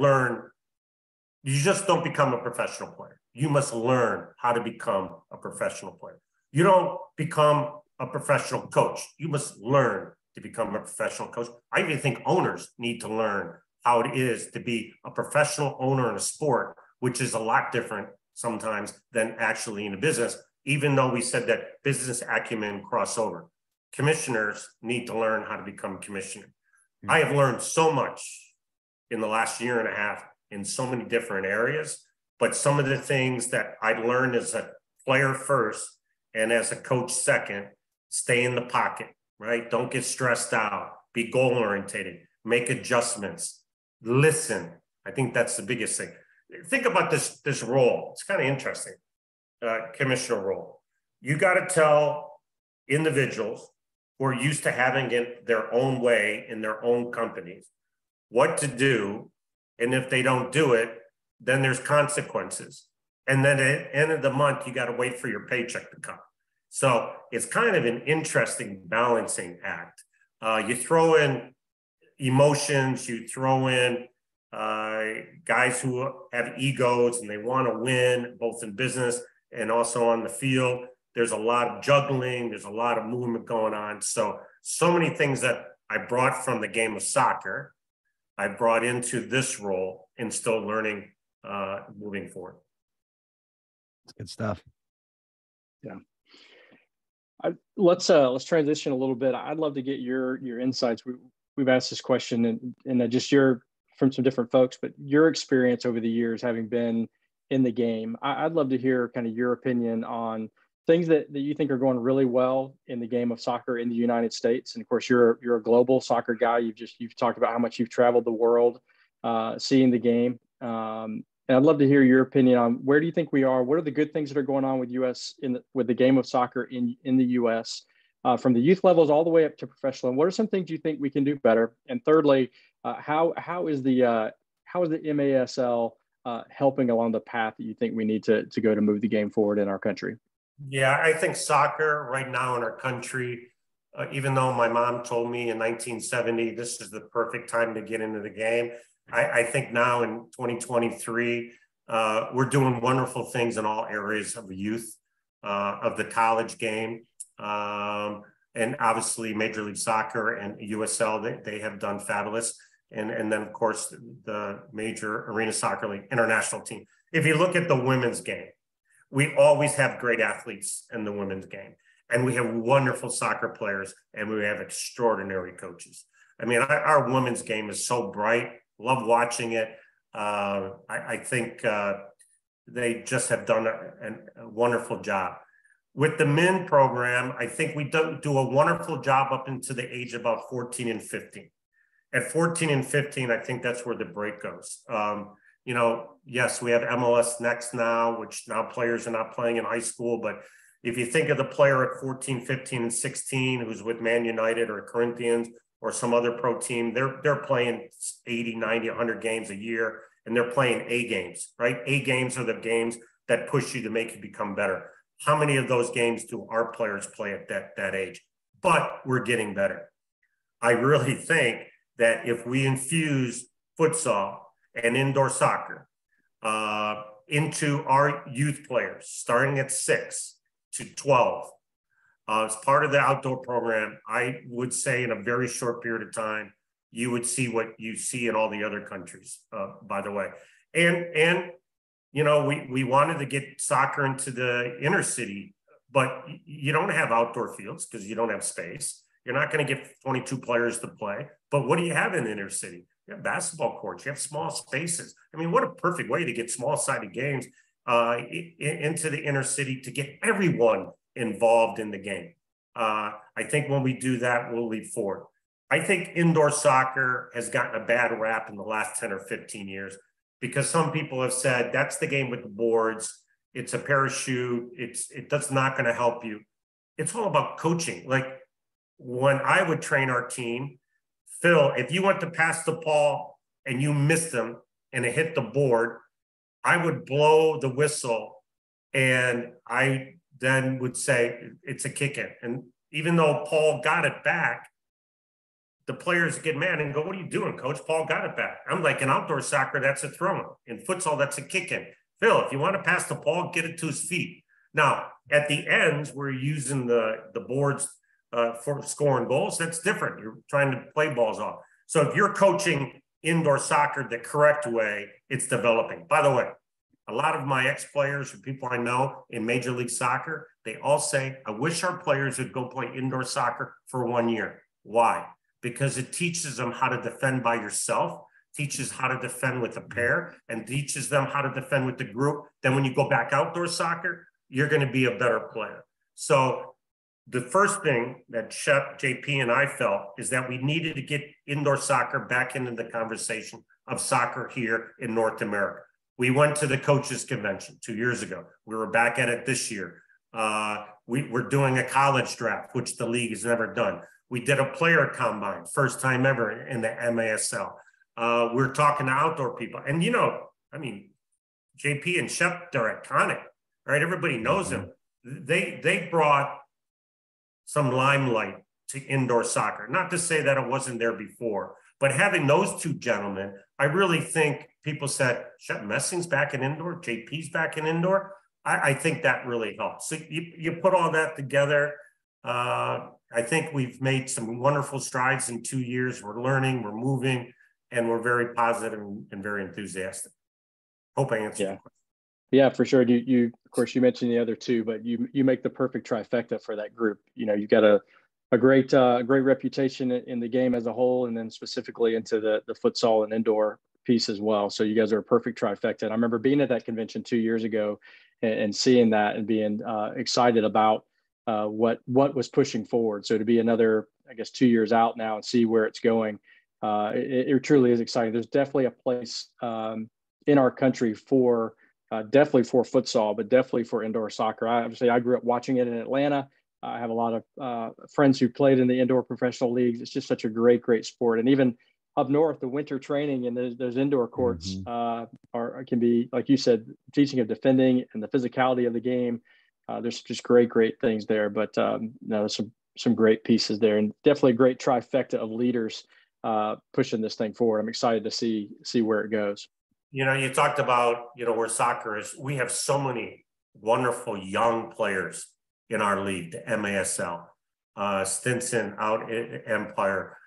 become a professional player. You must learn how to become a professional player. You don't become a professional coach. You must learn to become a professional coach. I even think owners need to learn how it is to be a professional owner in a sport, which is a lot different sometimes than actually in a business. even though we said that business acumen crossover. Commissioners need to learn how to become commissioner. I have learned so much in the last year and a half in so many different areas, but some of the things that I learned as a player first and as a coach second, stay in the pocket, right? Don't get stressed out, be goal oriented, make adjustments, listen. I think that's the biggest thing. Think about this role. It's kind of interesting, commissioner role. You got to tell individuals who are used to having it their own way in their own companies what to do. And if they don't do it, then there's consequences. And then at the end of the month, you got to wait for your paycheck to come. So it's kind of an interesting balancing act. You throw in emotions, you throw in guys who have egos and they want to win, both in business and also on the field. There's a lot of juggling. There's a lot of movement going on. So many things that I brought from the game of soccer, I brought into this role and still learning moving forward. That's good stuff. Yeah. Let's transition a little bit. I'd love to get your insights. We've asked this question and just from some different folks, but your experience over the years having been in the game. I'd love to hear kind of your opinion on things that you think are going really well in the game of soccer in the United States. And of course, you're a global soccer guy. You've talked about how much you've traveled the world, seeing the game. And I'd love to hear your opinion on where do you think we are? What are the good things that are going on with with the game of soccer in the U.S. From the youth levels all the way up to professional? And what are some things you think we can do better? And thirdly, how is the MASL helping along the path that you think we need to go to move the game forward in our country? Yeah, I think soccer right now in our country, even though my mom told me in 1970 this is the perfect time to get into the game, I think now in 2023, we're doing wonderful things in all areas of the youth, of the college game. And obviously Major League Soccer and USL, they have done fabulous. And then, of course, the major Arena Soccer League international team. If you look at the women's game, we always have great athletes in the women's game. And we have wonderful soccer players, and we have extraordinary coaches. I mean, our women's game is so bright. Love watching it. I think they just have done a wonderful job. With the men program, I think we do a wonderful job up into the age of about 14 and 15. At 14 and 15, I think that's where the break goes. Yes, we have MLS Next now, which now players are not playing in high school. But if you think of the player at 14, 15, and 16 who's with Man United or Corinthians or some other pro team, they're playing 80, 90, 100 games a year, and they're playing A games, right? A games are the games that push you to make you become better. How many of those games do our players play at that age? But we're getting better. I really think that if we infuse futsal and indoor soccer into our youth players, starting at 6 to 12, as part of the outdoor program, I would say in a very short period of time, you would see what you see in all the other countries, by the way. And we wanted to get soccer into the inner city, but you don't have outdoor fields because you don't have space. You're not going to get 22 players to play. But what do you have in the inner city? You have basketball courts. You have small spaces. I mean, what a perfect way to get small-sided games into the inner city to get everyone involved in the game. I think when we do that, we'll leap forward. I think indoor soccer has gotten a bad rap in the last 10 or 15 years because some people have said that's the game with the boards. It's a parachute. That's not going to help you. It's all about coaching. Like when I would train our team, Phil, if you went to pass the ball and you missed them and it hit the board, I would blow the whistle and I then would say it's a kick in. And even though Paul got it back, the players get mad and go, what are you doing, coach? Paul got it back. I'm like, in outdoor soccer, that's a throw-in. In futsal, that's a kick in. Phil, if you want to pass the ball, get it to his feet. Now, at the ends, we're using the boards for scoring goals. That's different. You're trying to play balls off. So if you're coaching indoor soccer the correct way, it's developing. By the way, a lot of my ex-players or people I know in Major League Soccer, They all say, I wish our players would go play indoor soccer for 1 year. Why? Because it teaches them how to defend by yourself, teaches how to defend with a pair, and teaches them how to defend with the group. Then when you go back outdoor soccer, you're going to be a better player. So the first thing that Shep, JP, and I felt is that we needed to get indoor soccer back into the conversation of soccer here in North America. We went to the coaches convention 2 years ago. We were back at it this year. We're doing a college draft, which the league has never done. We did a player combine, first time ever in the MASL. We're talking to outdoor people. And, you know, I mean, JP and Shep, they're iconic, right? Everybody knows them. They brought some limelight to indoor soccer. Not to say that it wasn't there before, but having those two gentlemen, I really think people said, Shep Messing's back in indoor, JP's back in indoor. I think that really helps. So you put all that together. I think we've made some wonderful strides in 2 years. We're learning, we're moving, and we're very positive and very enthusiastic. Hope I answered your question. Yeah, for sure. You of course you mentioned the other two, but you make the perfect trifecta for that group. You know, you've got a great reputation in the game as a whole, and then specifically into the futsal and indoor piece as well. So you guys are a perfect trifecta. And I remember being at that convention 2 years ago and seeing that and being excited about what was pushing forward. So to be another, I guess, 2 years out now and see where it's going, it truly is exciting. There's definitely a place in our country for definitely for futsal, but definitely for indoor soccer. I grew up watching it in Atlanta. I have a lot of friends who played in the indoor professional leagues. It's just such a great sport. And even up north, the winter training and those indoor courts can be, like you said, teaching of defending and the physicality of the game. There's just great things there. But no, some great pieces there, and definitely a great trifecta of leaders pushing this thing forward. I'm excited to see where it goes. You know, you talked about, you know, where soccer is. We have so many wonderful young players in our league, the MASL, Stinson out at Empire.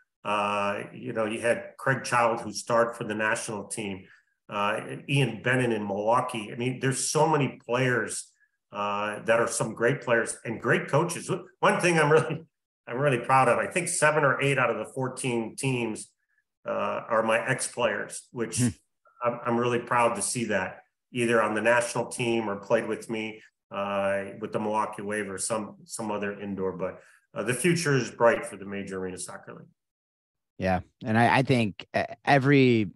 You know, you had Craig Child, who started for the national team, Ian Bennett in Milwaukee. I mean, there's so many players that are some great players and great coaches. One thing I'm really proud of, I think 7 or 8 out of the 14 teams are my ex-players, which I'm really proud to see that, either on the national team or played with me with the Milwaukee Wave or some other indoor. But the future is bright for the Major Arena Soccer League. Yeah. And I think every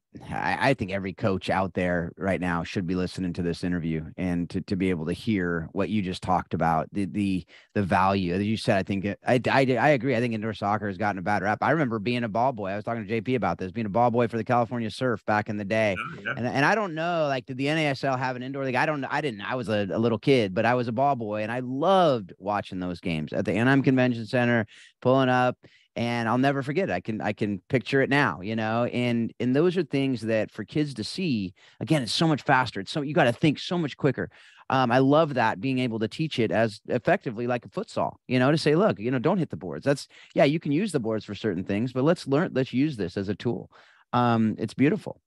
coach out there right now should be listening to this interview and to be able to hear what you just talked about, the value that you said. I think I agree. I think indoor soccer has gotten a bad rap. I remember being a ball boy. I was talking to JP about this, being a ball boy for the California Surf back in the day. Yeah. And I don't know, like, did the NASL have an indoor league? I didn't. I was a little kid, but I was a ball boy and I loved watching those games at the Anaheim Convention Center, pulling up. And I'll never forget it. I can picture it now, you know, and those are things that for kids to see, again, it's so much faster. It's so, you got to think so much quicker. I love that, being able to teach it as effectively like a futsal, you know, to say, look, you know, don't hit the boards. Yeah, you can use the boards for certain things, but let's use this as a tool. It's beautiful.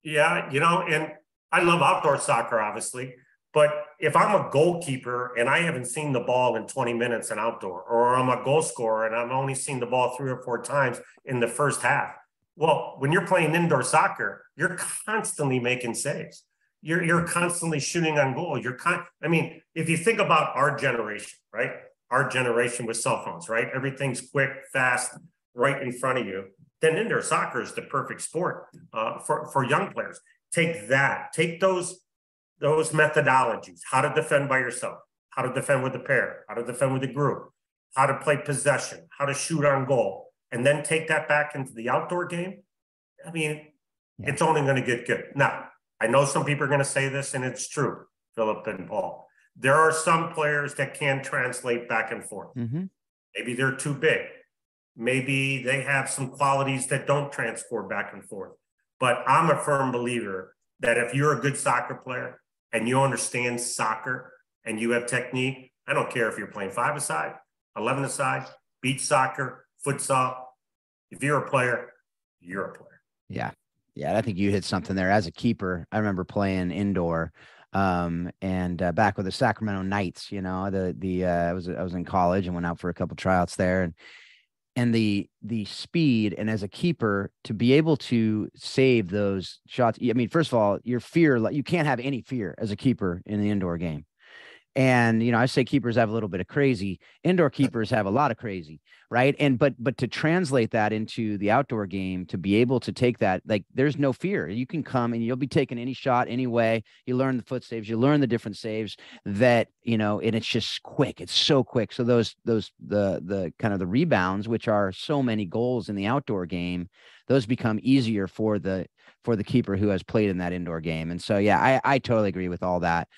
Yeah, you know, and I love outdoor soccer, obviously. But if I'm a goalkeeper and I haven't seen the ball in 20 minutes in outdoor, or I'm a goal scorer and I've only seen the ball 3 or 4 times in the first half, well, when you're playing indoor soccer, you're constantly making saves. You're constantly shooting on goal. I mean, if you think about our generation, right? Our generation with cell phones, right? Everything's quick, fast, right in front of you. Then indoor soccer is the perfect sport for young players. Take those methodologies, how to defend by yourself, how to defend with a pair, how to defend with a group, how to play possession, how to shoot on goal, and then take that back into the outdoor game. I mean, It's only going to get good. Now, I know some people are going to say this, and it's true, Philip and Paul. There are some players that can translate back and forth. Mm-hmm. Maybe they're too big. Maybe they have some qualities that don't transport back and forth. But I'm a firm believer that if you're a good soccer player, and you understand soccer and you have technique, I don't care if you're playing 5-a-side, 11-a-side, beach soccer, futsal. If you're a player, you're a player. Yeah. Yeah. I think you hit something there. As a keeper, I remember playing indoor and back with the Sacramento Knights. You know, I was in college and went out for a couple tryouts there, and the speed, and as a keeper to be able to save those shots. I mean, first of all, your fear, you can't have any fear as a keeper in the indoor game. And, you know, I say keepers have a little bit of crazy. Indoor keepers have a lot of crazy, right? And but to translate that into the outdoor game, to be able to take that, like, there's no fear. You can come and you'll be taking any shot anyway. You learn the foot saves, you learn the different saves that, you know, and it's just quick. It's so quick. So the kind of the rebounds, which are so many goals in the outdoor game, those become easier for the keeper who has played in that indoor game. And so, yeah, I totally agree with all that.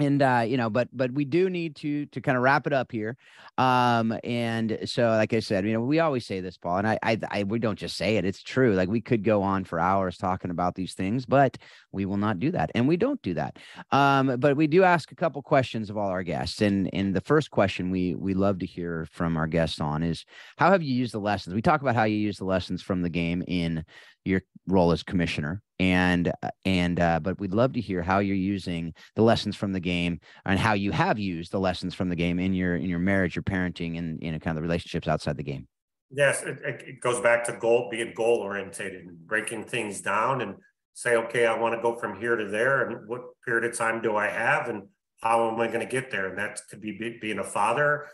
And you know, but we do need to kind of wrap it up here. And so, like I said, you know, we always say this, Paul, and I we don't just say it; it's true. Like, we could go on for hours talking about these things, but we will not do that, and we don't do that. But we do ask a couple questions of all our guests, and the first question we love to hear from our guests on is, how have you used the lessons? We talk about how you use the lessons from the game in your role as commissioner, but we'd love to hear how you're using the lessons from the game, and how you have used the lessons from the game in your marriage, your parenting, and, you know, kind of the relationships outside the game. Yes, it goes back to being goal orientated and breaking things down and say, okay, I want to go from here to there, and what period of time do I have, and how am I going to get there? And that could be being a father,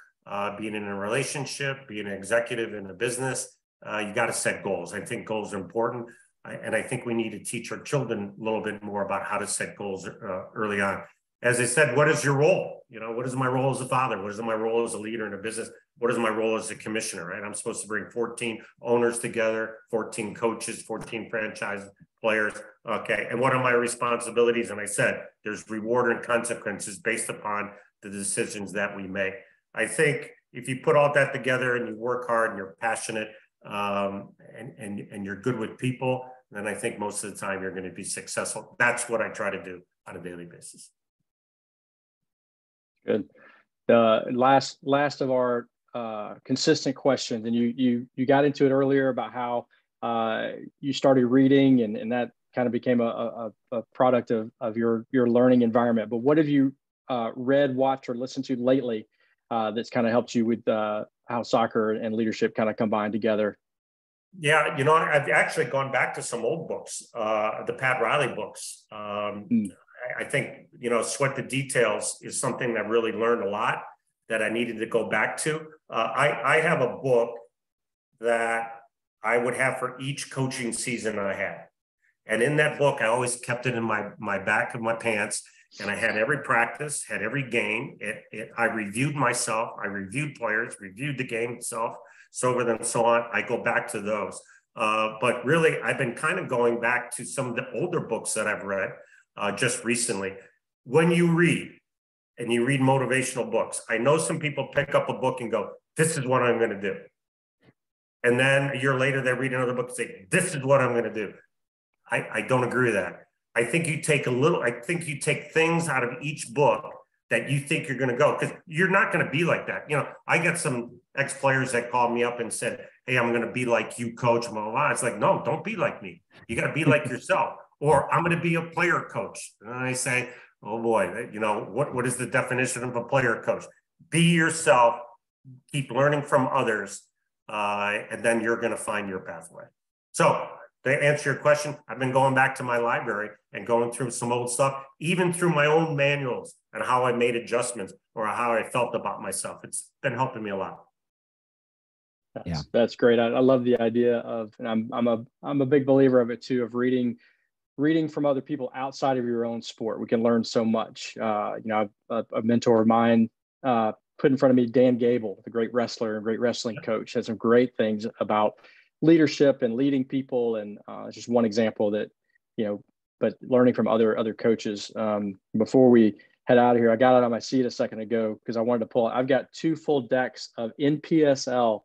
being in a relationship, being an executive in a business. You got to set goals. I think goals are important. And I think we need to teach our children a little bit more about how to set goals early on. As I said, what is your role? You know, what is my role as a father? What is my role as a leader in a business? What is my role as a commissioner, right? I'm supposed to bring 14 owners together, 14 coaches, 14 franchise players. Okay, and what are my responsibilities? And I said, there's reward and consequences based upon the decisions that we make. I think if you put all that together and you work hard and you're passionate, and you're good with people, then I think most of the time you're going to be successful. That's what I try to do on a daily basis. Good. The last of our consistent questions, and you got into it earlier about how you started reading, and that kind of became a product of your learning environment. But what have you read, watched, or listened to lately that's kind of helped you with how soccer and leadership kind of combine together? Yeah, you know, I've actually gone back to some old books, the Pat Riley books. I think, you know, Sweat the Details is something that I really learned a lot that I needed to go back to. I have a book that I would have for each coaching season I had. And in that book, I always kept it in my back of my pants. And I had every practice, had every game. I reviewed myself. I reviewed players, reviewed the game itself, so forth and so on. I go back to those. But really, I've been kind of going back to some of the older books that I've read just recently. When you read, and you read motivational books, I know some people pick up a book and go, this is what I'm going to do. And then a year later, they read another book and say, this is what I'm going to do. I don't agree with that. I think you take things out of each book that you think you're going to go, because you're not going to be like that. You know, I got some ex-players that called me up and said, hey, I'm going to be like you, coach, blah, blah, blah. It's like, no, don't be like me. You got to be like yourself. Or I'm going to be a player coach. And I say, oh boy, you know, what is the definition of a player coach? Be yourself, keep learning from others, and then you're going to find your pathway. So, to answer your question, I've been going back to my library and going through some old stuff, even through my own manuals and how I made adjustments or how I felt about myself. It's been helping me a lot. That's great. I love the idea of, and I'm a big believer of it too, of reading from other people outside of your own sport. We can learn so much. You know, a mentor of mine put in front of me, Dan Gable, the great wrestler and great wrestling coach, had some great things about leadership and leading people, and just one example that, you know, but learning from other coaches. Before we head out of here, I got out of my seat a second ago because I wanted to pull. I've got 2 full decks of NPSL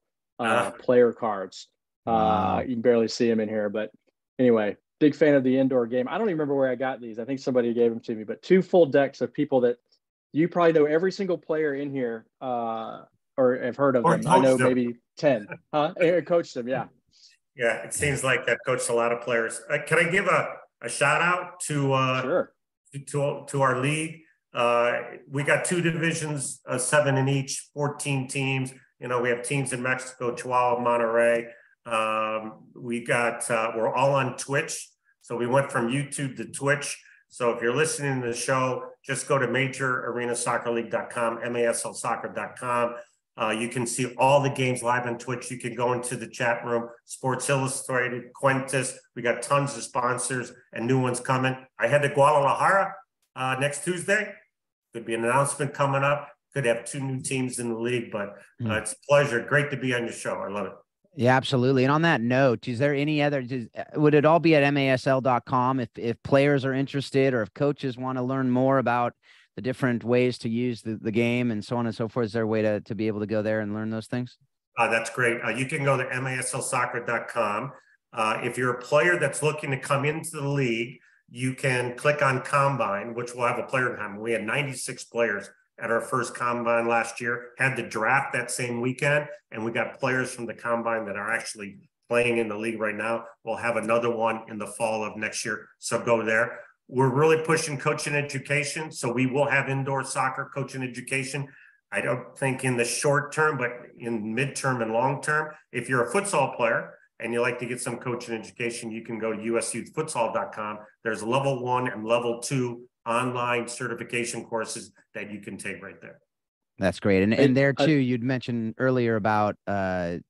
player cards. Wow. You can barely see them in here, but anyway, big fan of the indoor game. I don't even remember where I got these. I think somebody gave them to me, but 2 full decks of people that you probably know every single player in here, or have heard of them. I know them. Maybe 10. Coached them, yeah. Yeah, it seems like I've coached a lot of players. Can I give a shout out to sure. to our league. We got 2 divisions, 7 in each, 14 teams. You know, we have teams in Mexico, Chihuahua, Monterrey. We're all on Twitch. So we went from YouTube to Twitch. So if you're listening to the show, just go to majorarenasoccerleague.com, maslsoccer.com. You can see all the games live on Twitch. You can go into the chat room, Sports Illustrated, Quintus. We got tons of sponsors and new ones coming. I head to Guadalajara next Tuesday. Could be an announcement coming up. Could have 2 new teams in the league, but it's a pleasure. Great to be on your show. I love it. Yeah, absolutely. And on that note, is there any other, would it all be at masl.com if players are interested, or if coaches want to learn more about the different ways to use the game and so on and so forth? Is there a way to be able to go there and learn those things? That's great. You can go to maslsoccer.com. If you're a player that's looking to come into the league, you can click on Combine, which will have a player time. We had 96 players at our first Combine last year, had the draft that same weekend, and we got players from the Combine that are actually playing in the league right now. We'll have another one in the fall of next year, so go there. We're really pushing coaching education, so we will have indoor soccer coaching education. I don't think in the short term, but in midterm and long term. If you're a futsal player and you like to get some coaching education, you can go to usyouthfutsal.com. There's level 1 and level 2 online certification courses that you can take right there. That's great. And there too, you'd mentioned earlier about ID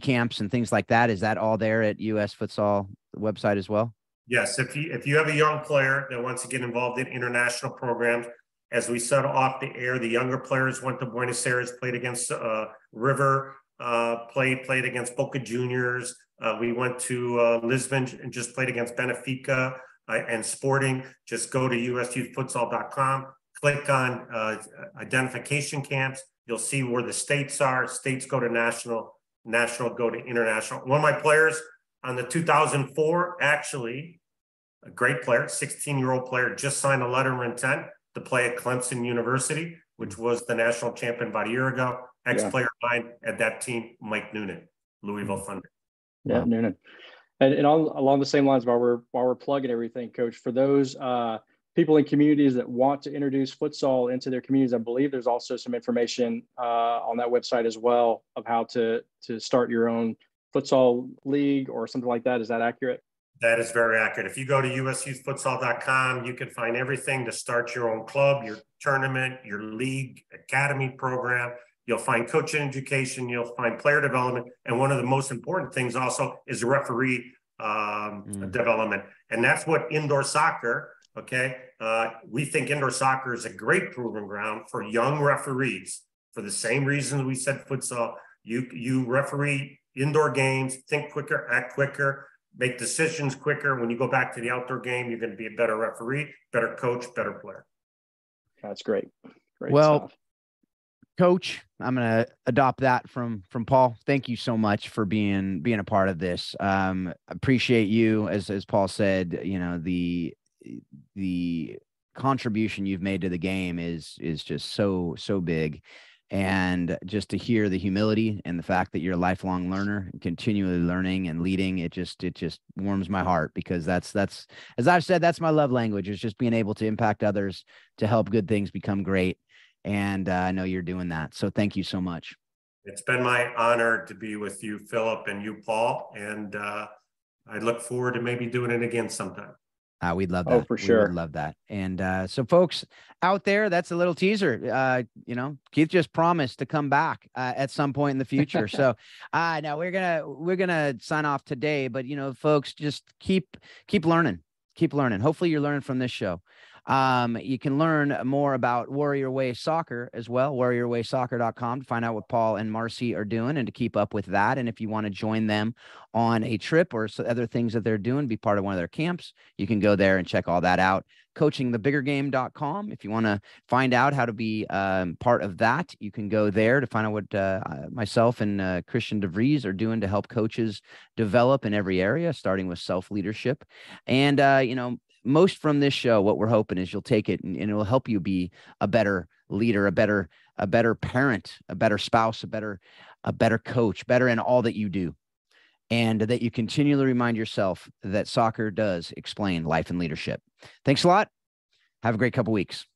camps and things like that. Is that all there at US Futsal website as well? Yes. If you have a young player that wants to get involved in international programs, as we said off the air, the younger players went to Buenos Aires, played against River, played against Boca Juniors. We went to Lisbon and just played against Benfica and Sporting. Just go to usyouthfutsal.com, click on identification camps. You'll see where the states are. States go to national, national go to international. One of my players on the 2004, actually, a great player, 16-year-old player, just signed a letter of intent to play at Clemson University, which was the national champion about a year ago. Ex-player of mine at that team, Mike Noonan, Louisville Thunder. Yeah, wow. Noonan. And along the same lines, while we're plugging everything, Coach, for those people in communities that want to introduce futsal into their communities, I believe there's also some information on that website as well of how to start your own futsal league or something like that. Is that accurate? That is very accurate. If you go to usyouthfutsal.com, you can find everything to start your own club, your tournament, your league, academy program. You'll find coaching education. You'll find player development. And one of the most important things also is referee development. And that's what indoor soccer, okay? We think indoor soccer is a great proving ground for young referees for the same reasons we said futsal. You referee indoor games, think quicker, act quicker, make decisions quicker. When you go back to the outdoor game, you're going to be a better referee, better coach, better player. That's great. Great stuff. Coach, I'm going to adopt that from Paul. Thank you so much for being a part of this. Appreciate you. As Paul said, you know, the contribution you've made to the game is just so big. And just to hear the humility and the fact that you're a lifelong learner and continually learning and leading, it just warms my heart, because that's, as I've said, that's my love language, is just being able to impact others to help good things become great. And I know you're doing that. So thank you so much. It's been my honor to be with you, Philip, and you, Paul. And I look forward to maybe doing it again sometime. We'd love that. Oh, for sure. We would love that. And so folks out there, that's a little teaser. You know, Keith just promised to come back at some point in the future. So now we're gonna sign off today, but you know, folks, just keep learning. Keep learning. Hopefully you're learning from this show. You can learn more about Warrior Way Soccer as well, warriorwaysoccer.com, to find out what Paul and Marcy are doing and to keep up with that. And if you want to join them on a trip or other things that they're doing, be part of one of their camps, you can go there and check all that out. Coachingthebiggergame.com. If you want to find out how to be part of that, you can go there to find out what myself and Christian DeVries are doing to help coaches develop in every area, starting with self-leadership. And, you know, most from this show, what we're hoping is you'll take it and it will help you be a better leader, a better parent, a better spouse, a better coach, better in all that you do. And that you continually remind yourself that soccer does explain life and leadership. Thanks a lot. Have a great couple weeks.